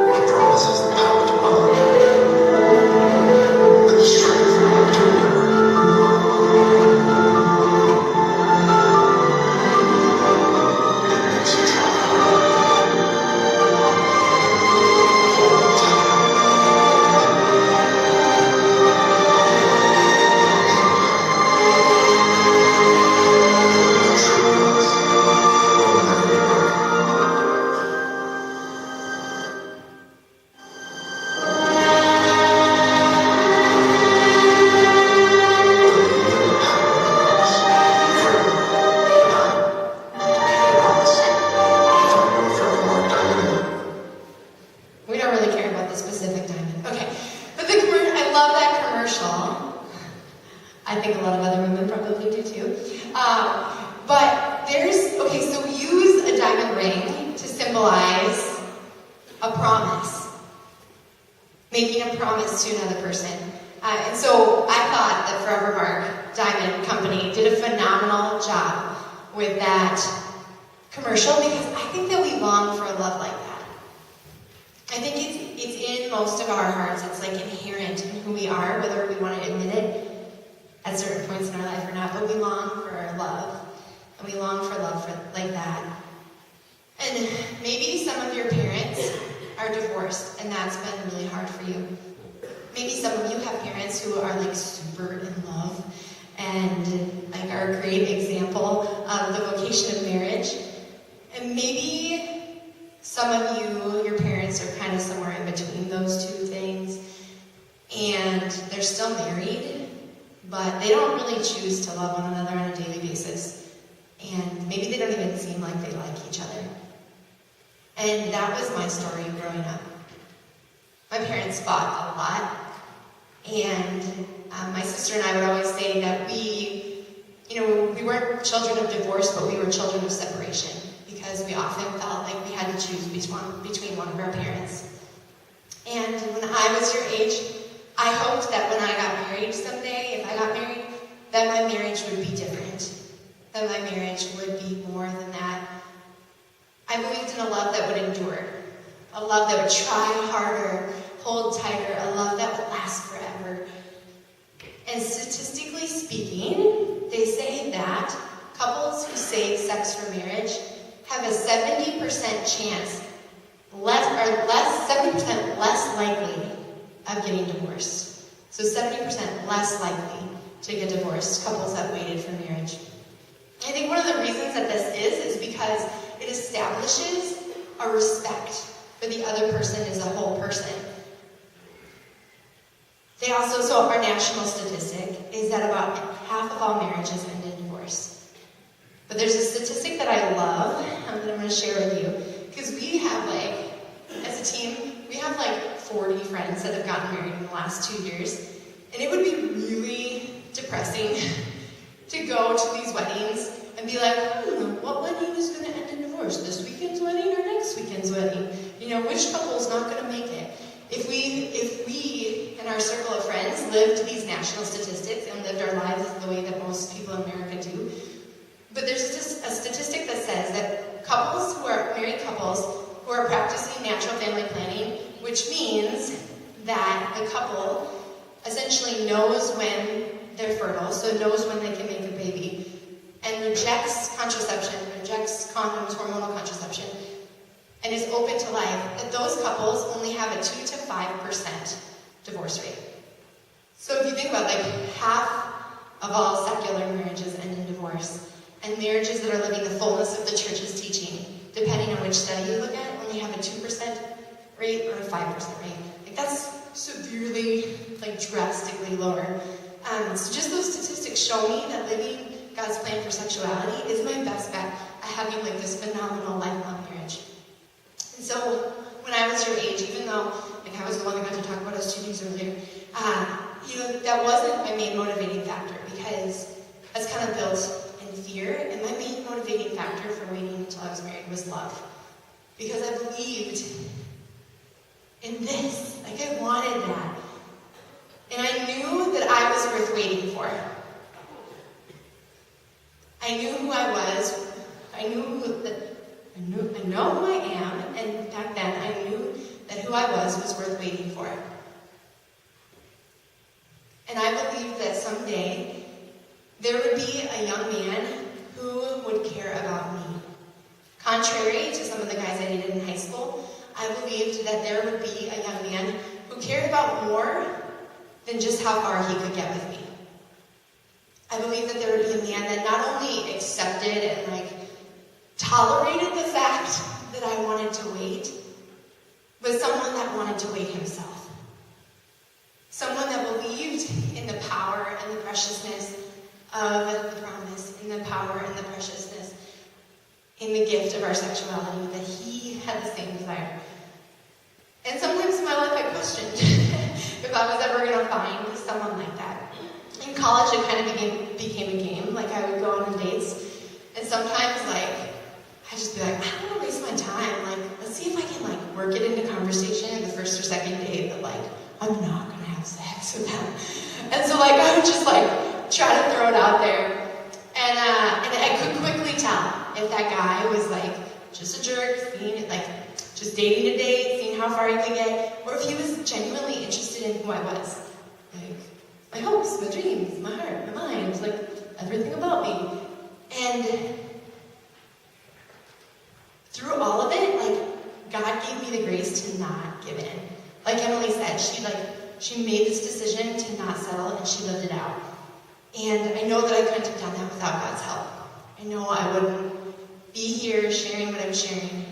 A promise has the power to love. And the strength to endure. It makes you try hard. We don't really care about the specific diamond. Okay. But I love that commercial. I think a lot of other women probably do too. But so we use a diamond ring to symbolize a promise. Making a promise to another person. And so I thought that Forever Mark Diamond Company did a phenomenal job with that commercial because I think that we long for a love like that. I think it's in most of our hearts. It's like inherent in who we are, whether we want to admit it at certain points in our life or not. But we long for love, and we long for love like that. And maybe some of your parents are divorced, and that's been really hard for you. Maybe some of you have parents who are like super in love and like are a great example of the vocation of marriage. And maybe some of you, your parents are kind of somewhere in between those two things, and they're still married, but they don't really choose to love one another on a daily basis. And maybe they don't even seem like they like each other. And that was my story growing up. My parents fought a lot, and my sister and I would always say that we weren't children of divorce, but we were children of separation, because we often felt like we had to choose between one of our parents. And when I was your age, I hoped that when I got married someday, if I got married, that my marriage would be different, that my marriage would be more than that. I believed in a love that would endure, a love that would try harder, hold tighter, a love that would last forever. And statistically speaking, they say that couples who save sex for marriage have a 70% chance, 70% less likely of getting divorced. So 70% less likely to get divorced, couples that waited for marriage. I think one of the reasons that this is because it establishes a respect for the other person as a whole person. So our national statistic is that about half of all marriages end in divorce. But there's a statistic that I love, that I'm going to share with you, because we have as a team, we have 40 friends that have gotten married in the last 2 years, and it would be really depressing to go to these weddings and be like, what wedding is going to end in divorce? This weekend's wedding or next weekend's wedding? Which couple's not going to make it? If we, in our circle of friends, lived these national statistics and lived our lives the way that most people in America do, but there's just a statistic that says that married couples who are practicing natural family planning, which means that the couple essentially knows when they're fertile, so knows when they can make a baby, and rejects contraception, rejects condoms, hormonal contraception, and is open to life, that those couples only have a 2 to 5% divorce rate. So if you think about half of all secular marriages end in divorce, and marriages that are living the fullness of the church's teaching, depending on which study you look at, only have a 2% rate or a 5% rate. That's severely, drastically lower. So just those statistics show me that living God's plan for sexuality is my best bet at having this phenomenal lifelong marriage. And so when I was your age, even though I was the one that got to talk about us 2 days earlier, that wasn't my main motivating factor, because I was kind of built in fear, and my main motivating factor for waiting until I was married was love. Because I believed in this. I wanted that. And I knew that I was worth waiting for. I knew who I was. I know who I am, and back then I knew that who I was worth waiting for. And I believed that someday there would be a young man who would care about me. Contrary to some of the guys I dated in high school, I believed that there would be a young man who cared about more than just how far he could get with me. I believed that there would be a man that not only accepted and tolerated the fact that I wanted to wait, but someone that wanted to wait himself. Someone that believed in the power and the preciousness of the promise, in the power and the preciousness in the gift of our sexuality, that he had the same desire. And sometimes in my life I questioned if I was ever going to find someone like that. In college it kind of became a game. I would go on dates, and sometimes I'd just be I don't want to waste my time. Let's see if I can work it into conversation in the first or second date that I'm not going to have sex with them. And so I would just try to throw it out there. And I could quickly tell if that guy was just a jerk, seeing it just dating to date, seeing how far he could get, or if he was genuinely interested in who I was. My hopes, my dreams, my heart, my mind, everything about me. And through all of it, God gave me the grace to not give in. Like Emily said, she made this decision to not settle, and she lived it out. And I know that I couldn't have done that without God's help. I know I wouldn't be here sharing what I'm sharing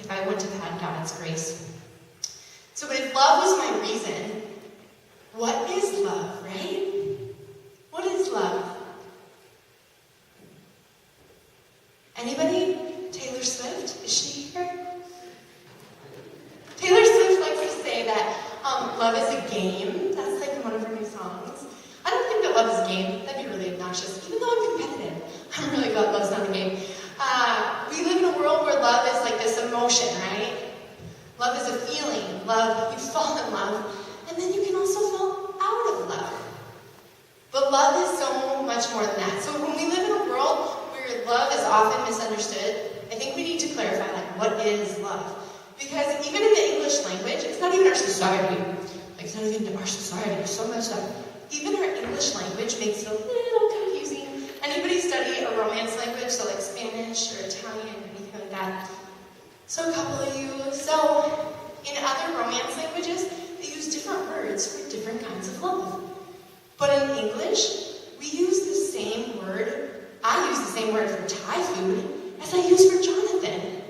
if I wouldn't have had God's grace. So if love was my reason, what is love, right? What is love? Anybody? Taylor Swift? Is she here? Taylor Swift likes to say that love is a game. That's one of her new songs. I don't think that love is a game. That'd be really obnoxious. Even though I'm competitive, I'm really glad love's not a game. We live in a world where love is this emotion, right? Love is a feeling. Love, you fall in love, and then you can also fall out of love. But love is so much more than that. So when we live in a world where love is often misunderstood, I think we need to clarify, like, what is love? Because even in the English language, it's not even our society. Like, it's not even our society. It's so messed up. Even our English language makes it a little confusing. Anybody study a Romance language, so like Spanish or Italian or anything like that? So a couple of you. So in other Romance languages, they use different words for different kinds of love. But in English, we use the same word. I use the same word for Thai food as I use for Jonathan.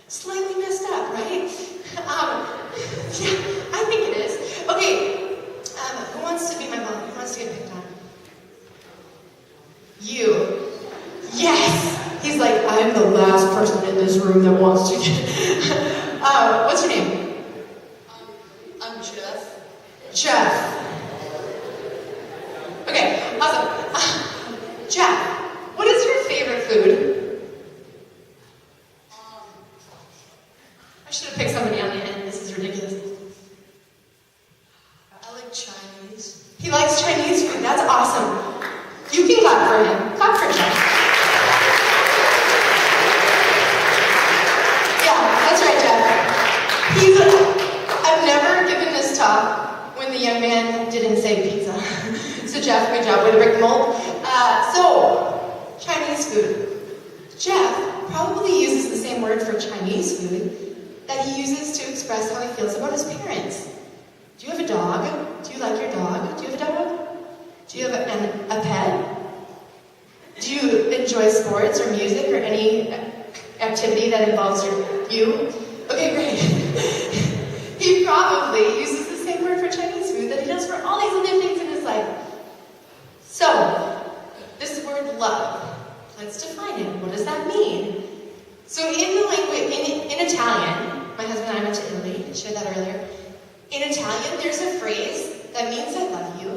Slightly messed up, right? Yeah, I think it is. Okay, who wants to be my mom? Who wants to get picked on? You. Yes! He's like, I'm the last person in this room that wants to get... what's your name? I'm Jeff. Jeff. Okay, awesome. Jeff, what is your favorite food? I should have picked somebody on the end. This is ridiculous. I like Chinese. He likes Chinese food. That's awesome. You can clap for him. Clap for Jeff. Yeah, that's right, Jeff. I've never given this talk when the young man didn't say pizza. So Jeff, good job. Way to break the mold. So, Chinese food. Jeff probably uses the same word for Chinese food that he uses to express how he feels about his parents. Do you have a dog? Do you like your dog? Do you have a dog? Do you have a pet? Do you enjoy sports or music or any activity that involves you? Okay, great. He probably uses the same word for Chinese food that he does for all these other things in his life. So, this word love, let's define it. What does that mean? So in the language, in Italian, my husband and I went to Italy, I shared that earlier. In Italian, there's a phrase that means I love you.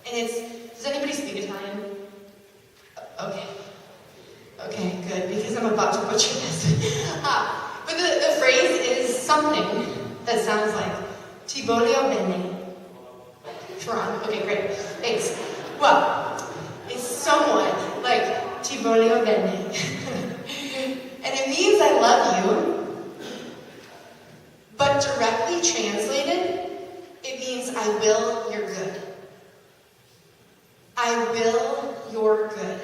And it's, does anybody speak Italian? Okay. Okay, good, because I'm about to butcher this. But the phrase is something that sounds like, ti voglio bene. Wrong. Okay, great. Thanks. Well, it's somewhat like ti voglio bene. And it means I love you, but directly translated, it means I will your good. I will your good.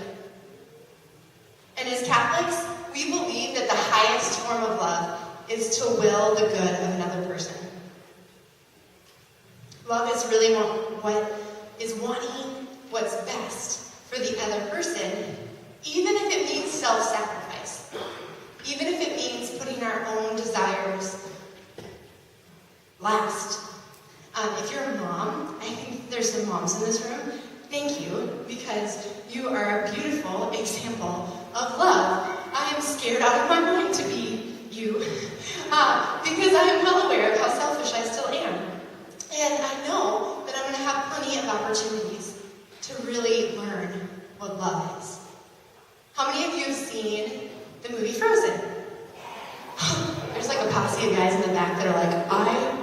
And as Catholics, we believe that the highest form of love is to will the good of another person. Love is really what is wanting what's best for the other person, even if it means self-sacrifice. Even if it means putting our own desires last. If you're a mom, I think there's some moms in this room, thank you, because you are a beautiful example of love. I am scared out of my mind to be you, because I am well aware of how selfish I still am. And I know that I'm going to have plenty of opportunities to really learn what love is. How many of you have seen the movie Frozen? There's like a posse of guys in the back that are like, I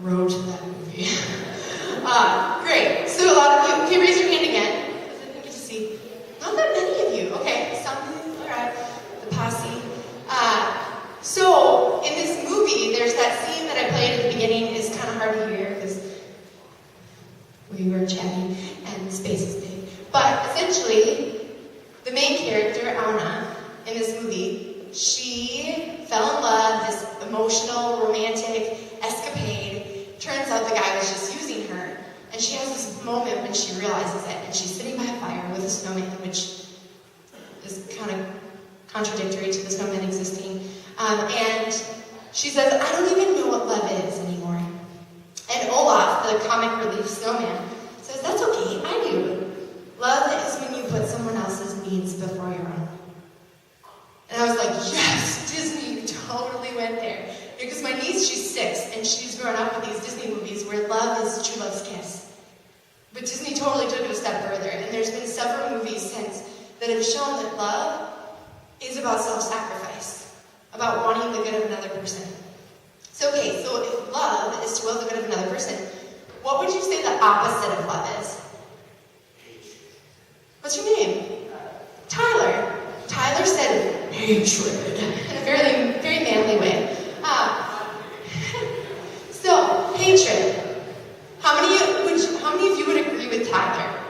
wrote that movie. Great. So a lot of you, okay, raise your hand again. Because I didn't get to see. Not that many of you. Okay, some, all right. The posse. So in this movie, there's that scene that I played at the beginning. It's kind of hard to hear because we were chatting and space is big. But essentially, the main character, Anna, in this movie, she fell in love, this emotional, romantic escapade. Turns out the guy was just using her. And she has this moment when she realizes it, and she's sitting by a fire with a snowman, which is kind of contradictory to the snowman existing. And she says, I don't even know what love is anymore. And Olaf, the comic relief snowman, says, that's okay, I do. Love is when you put someone else's needs before your own. And I was like, yes, Disney totally went there. Because my niece, she's 6, and she's grown up with these Disney movies where love is true love's kiss. But Disney totally took it a step further, and there's been several movies since that have shown that love is about self-sacrifice, about wanting the good of another person. So if love is to will the good of another person, what would you say the opposite of love is? What's your name? Tyler. Tyler said hatred in a very, very manly way. So, hatred. How many of you would agree with Tyler?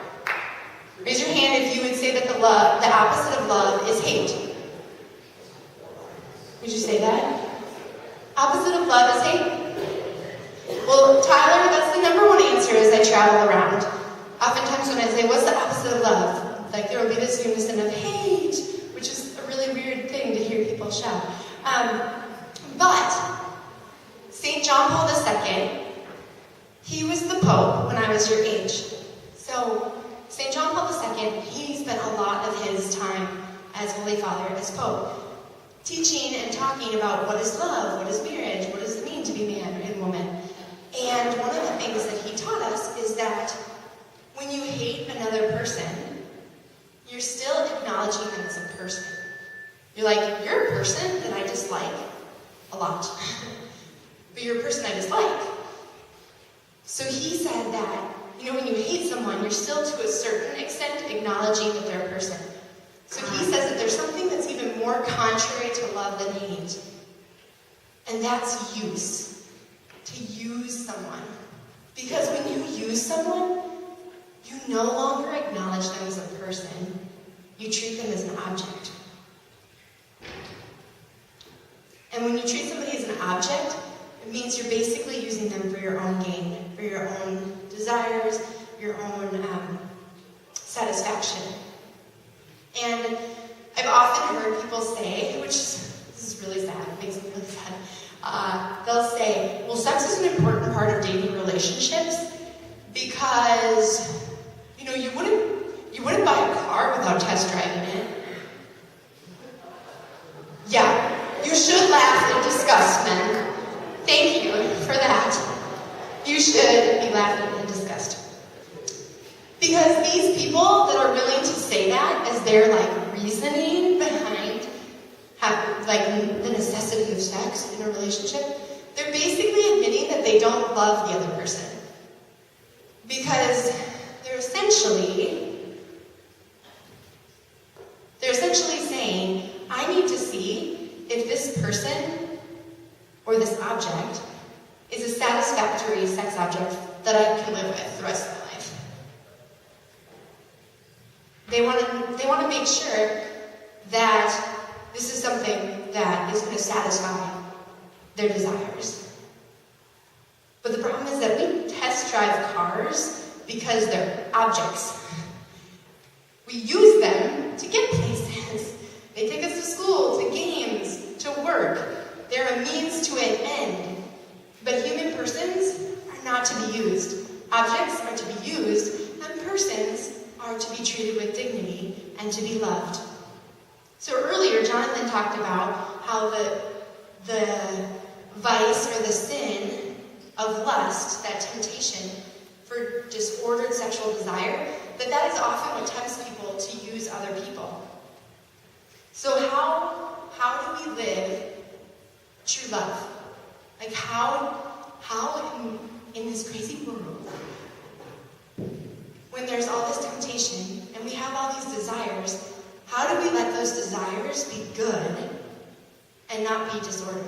Raise your hand if you would say that the opposite of love is hate. Would you say that? Opposite of love is hate? Well, Tyler, that's the number one answer as I travel around. Oftentimes when I say, what's the opposite of love? Like, there will be this unison of hate, which is a really weird thing to hear people shout. But St. John Paul II, he was the Pope when I was your age. So, St. John Paul II, he spent a lot of his time as Holy Father, as Pope, teaching and talking about what is love, what is marriage, what does it mean to be man and woman. And one of the things that he taught us is that when you hate another person, you're still acknowledging them as a person. You're like, you're a person that I dislike a lot, but you're a person I dislike. So he said that, when you hate someone, you're still to a certain extent acknowledging that they're a person. So he says that there's something that's even more contrary to love than hate. And that's use. To use someone. Because when you use someone, you no longer acknowledge them as a person. You treat them as an object. And when you treat somebody as an object, it means you're basically using them for your own gain, for your own desires, your own satisfaction. And I've often heard people say, this is really sad, it makes me really sad. They'll say, well, sex is an important part of dating relationships because, you wouldn't buy a car without test driving it. Yeah, you should laugh in disgust, men. Thank you for that. You should be laughing in disgust. Because these people that are willing to say that as their reasoning behind the necessity of sex in a relationship, they're basically admitting that they don't love the other person. Because they're essentially saying, I need to see if this person or this object is a satisfactory sex object that I can live with the rest of my life. They want to make sure that this is something that is going to satisfy their desires. But the problem is that we test drive cars because they're objects. We use them to get places. They take us to school, to games, to work. They're a means to an end. But human persons are not to be used. Objects are to be used, and persons are to be treated with dignity and to be loved. So earlier, Jonathan talked about how the vice or the sin of lust, that temptation for disordered sexual desire, that is often what tempts people to use other people. So how do we live true love? How in this crazy world, when there's all this temptation and we have all these desires, how do we let those desires be good and not be disordered?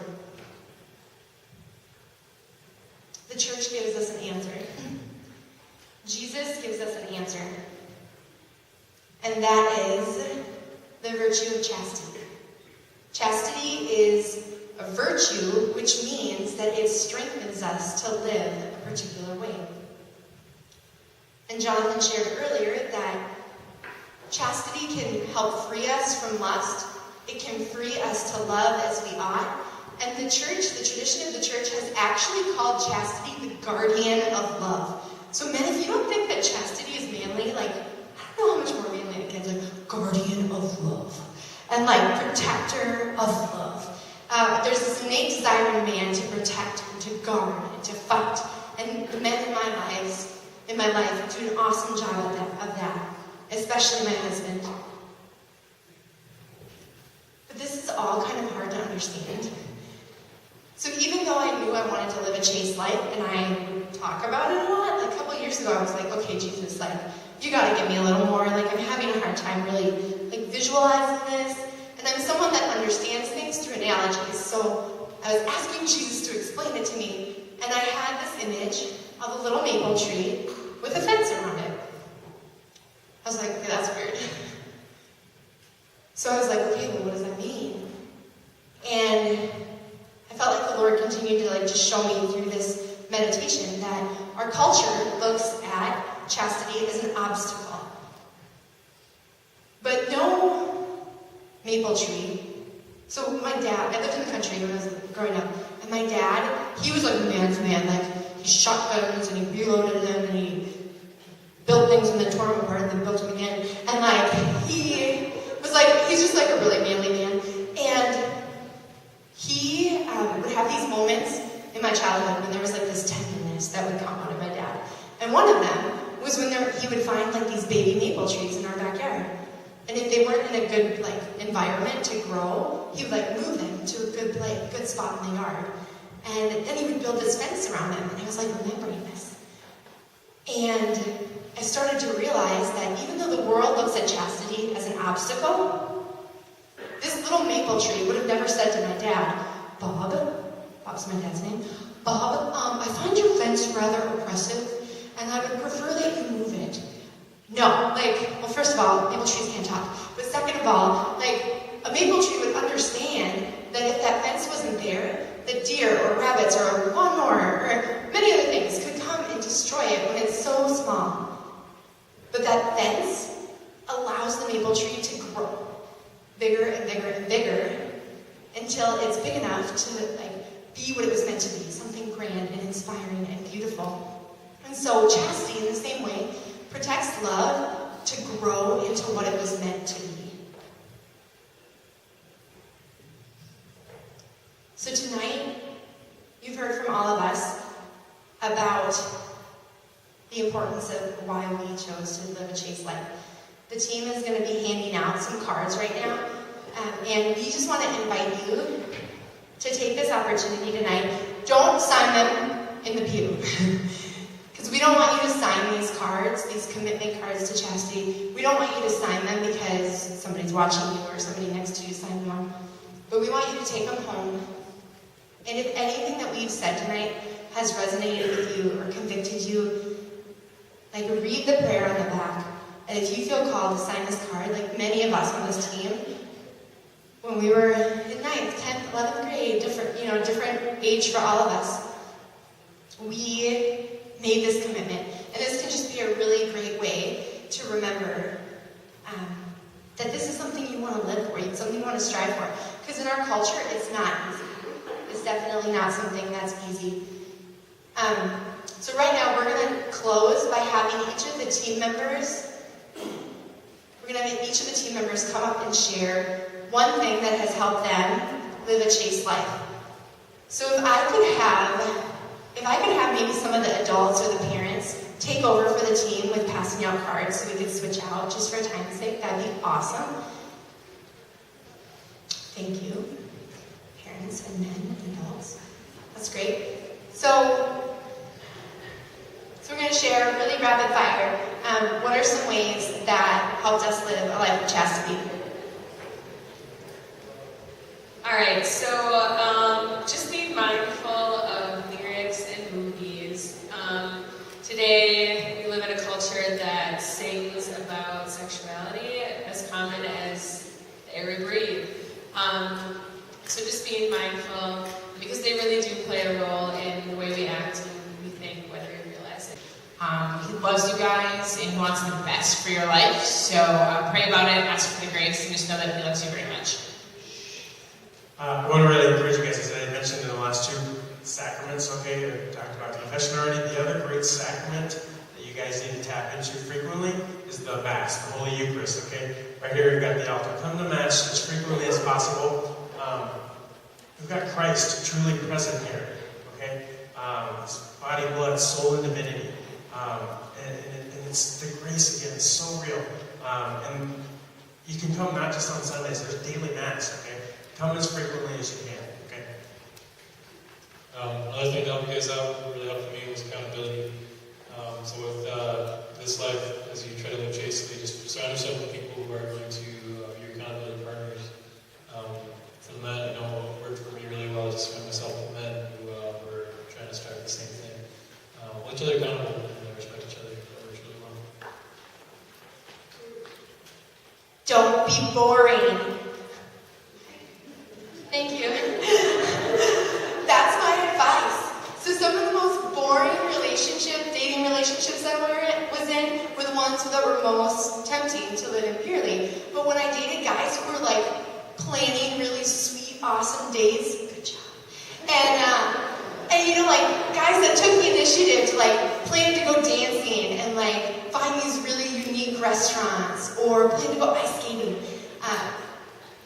The church gives us an answer. Jesus gives us an answer. And that is the virtue of chastity. Chastity is a virtue, which means that it strengthens us to live a particular way. And Jonathan shared earlier that chastity can help free us from lust. It can free us to love as we ought. And the church, the tradition of the church, has actually called chastity the guardian of love. So men, if you don't think that chastity is manly, I don't know how much more manly it gets, guardian of love. And protector of love. There's this innate desire in man to protect and to guard and to fight. And the men in my life do an awesome job of that, especially my husband. But this is all kind of hard to understand. So even though I knew I wanted to live a chaste life, and I would talk about it a lot, a couple years ago I was like, okay, Jesus, you gotta give me a little more. Like, I'm having a hard time really, like, visualizing this. And I'm someone that understands things through analogies. So I was asking Jesus to explain it to me. And I had this image of a little maple tree with a fence around it. I was like, okay, that's weird. So I was like, okay, well, what does that mean? And I felt like the Lord continued to, like, just show me through this meditation that our culture looks at chastity as an obstacle. But no maple tree. So my dad, I lived in the country when I was growing up, and my dad, he was like a man's man. Like, he shot guns and he reloaded them and he built things and then tore them apart and then built them again. And like, he was like, he's just like a really manly man. And he would have these moments in my childhood when there was like this tenderness that would come out of my dad. And one of them was when he would find like these baby maple trees in our backyard. And if they weren't in a good like environment to grow, he would like move them to a good spot in the yard. And then he would build this fence around them. And I was like remembering this. And I started to realize that even though the world looks at chastity as an obstacle, this little maple tree would have never said to my dad, Bob's my dad's name, Bob, I find your fence rather oppressive, and I would prefer that you move it. No, like, well, first of all, maple trees can't talk. But second of all, like, a maple tree would understand that if that fence wasn't there, that deer or rabbits or a lawnmower or many other things could come and destroy it when it's so small. But that fence allows the maple tree to grow bigger and bigger and bigger until it's big enough to like be what it was meant to be, something grand and inspiring and beautiful. And so chastity, in the same way, protects love to grow into what it was meant to be. So tonight, you've heard from all of us about the importance of why we chose to live a chaste life. The team is going to be handing out some cards right now, and we just want to invite you to take this opportunity tonight. Don't sign them in the pew, because we don't want you to sign these cards, these commitment cards to chastity. We don't want you to sign them because somebody's watching you or somebody next to you signed them. But we want you to take them home. And if anything that we've said tonight has resonated with you or convicted you, like read the prayer on the back. And if you feel called to sign this card, like many of us on this team, when we were in 9th, 10th, 11th grade, different age for all of us, we made this commitment. And this can just be a really great way to remember that this is something you want to live for, something you want to strive for. Because in our culture, it's not easy. It's definitely not something that's easy. So right now, we're going to close by having each of the team members come up and share one thing that has helped them live a chaste life. So if I could have maybe some of the adults or the parents take over for the team with passing out cards so we could switch out just for time's sake, that'd be awesome. Thank you, parents and men and adults. That's great. So we're going to share really rapid fire. What are some ways that helped us live a life of chastity? All right, so just be mindful of lyrics and movies. Today, we live in a culture that sings about sexuality as common as the air we breathe. So just being mindful, because they really do play a role in the way we act and we think, whether you realize it. He loves you guys and he wants the best for your life. So pray about it, ask for the grace, and just know that he loves you very much. I want to really encourage you guys, as I mentioned in the last 2 sacraments, okay, I talked about confession already. The other great sacrament that you guys need to tap into frequently is the Mass, the Holy Eucharist, okay? Right here we've got the altar. Come to Mass as frequently as possible. We've got Christ truly present here, okay? His body, blood, soul, and divinity. And it's the grace again, it's so real. And you can come not just on Sundays, there's daily Mass, okay? Come as frequently as you can, okay? Another thing that helped you guys out, really helped me, was accountability. So with this life, as you try to live chastely, just surround yourself with people who are going to be your accountability partners. For the men, I know what worked for me really well is to surround myself with men who were trying to start the same thing. Hold each other accountable and respect each other. That works really well. Don't be boring. Thank you. That's my advice. So some of the most boring dating relationships I was in were the ones that were most tempting to live impurely. But when I dated guys who were like planning really sweet, awesome dates, good job. And you know, like guys that took the initiative to like plan to go dancing and like find these really unique restaurants or plan to go ice skating.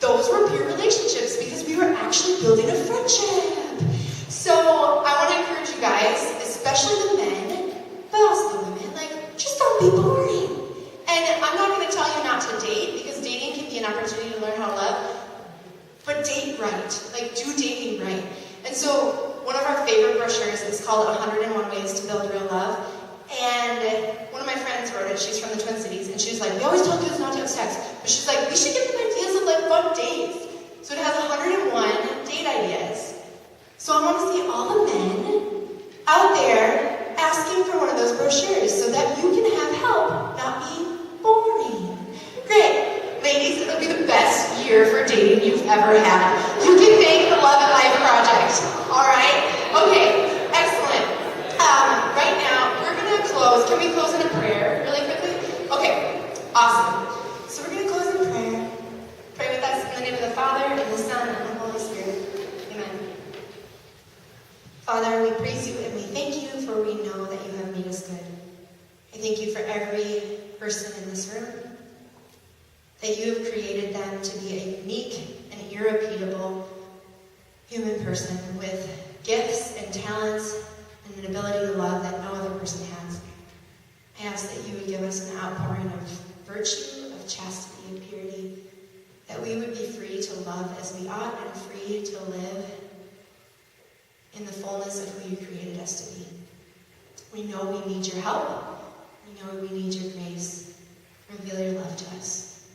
Those were pure relationships because we were actually building a friendship. So I want to encourage you guys, especially the men, but also the women, like, just don't be boring. And I'm not going to tell you not to date, because dating can be an opportunity to learn how to love, but date right. Like, do dating right. And so one of our favorite brochures is called 101 Ways to Build Real Love. And one of my friends wrote it. She's from the Twin Cities. And she was like, we always tell kids not to have sex. But she's like, we should give them ideas of, like, fun dates. So it has 101 date ideas. So I want to see all the men out there asking for one of those brochures so that you can have help not being boring. Great. Ladies, it'll be the best year for dating you've ever had. You can thank the Love and Life Project. All right? Okay. Excellent. Right now, we're going to close. Can we close in a prayer really quickly? Okay. Awesome. So we're going to close in prayer. Pray with us in the name of the Father, and the Son, and the Holy Spirit. Amen. Father, we praise you and we thank you for we know that you have made us good. I thank you for every person in this room, that you have created them to be a unique and irrepeatable human person with gifts and talents and an ability to love that no other person has. I ask that you would give us an outpouring of virtue, of chastity and purity, that we would be free to love as we ought and free to live in the fullness of who you created us to be. We know we need your help. We know we need your grace. Reveal your love to us.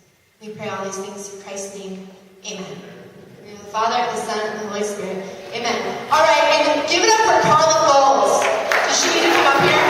We pray all these things in Christ's name. Amen. In the name of the Father, the Son, and the Holy Spirit. Amen. All right, and give it up for Carla Bowles. Does she need to come up here?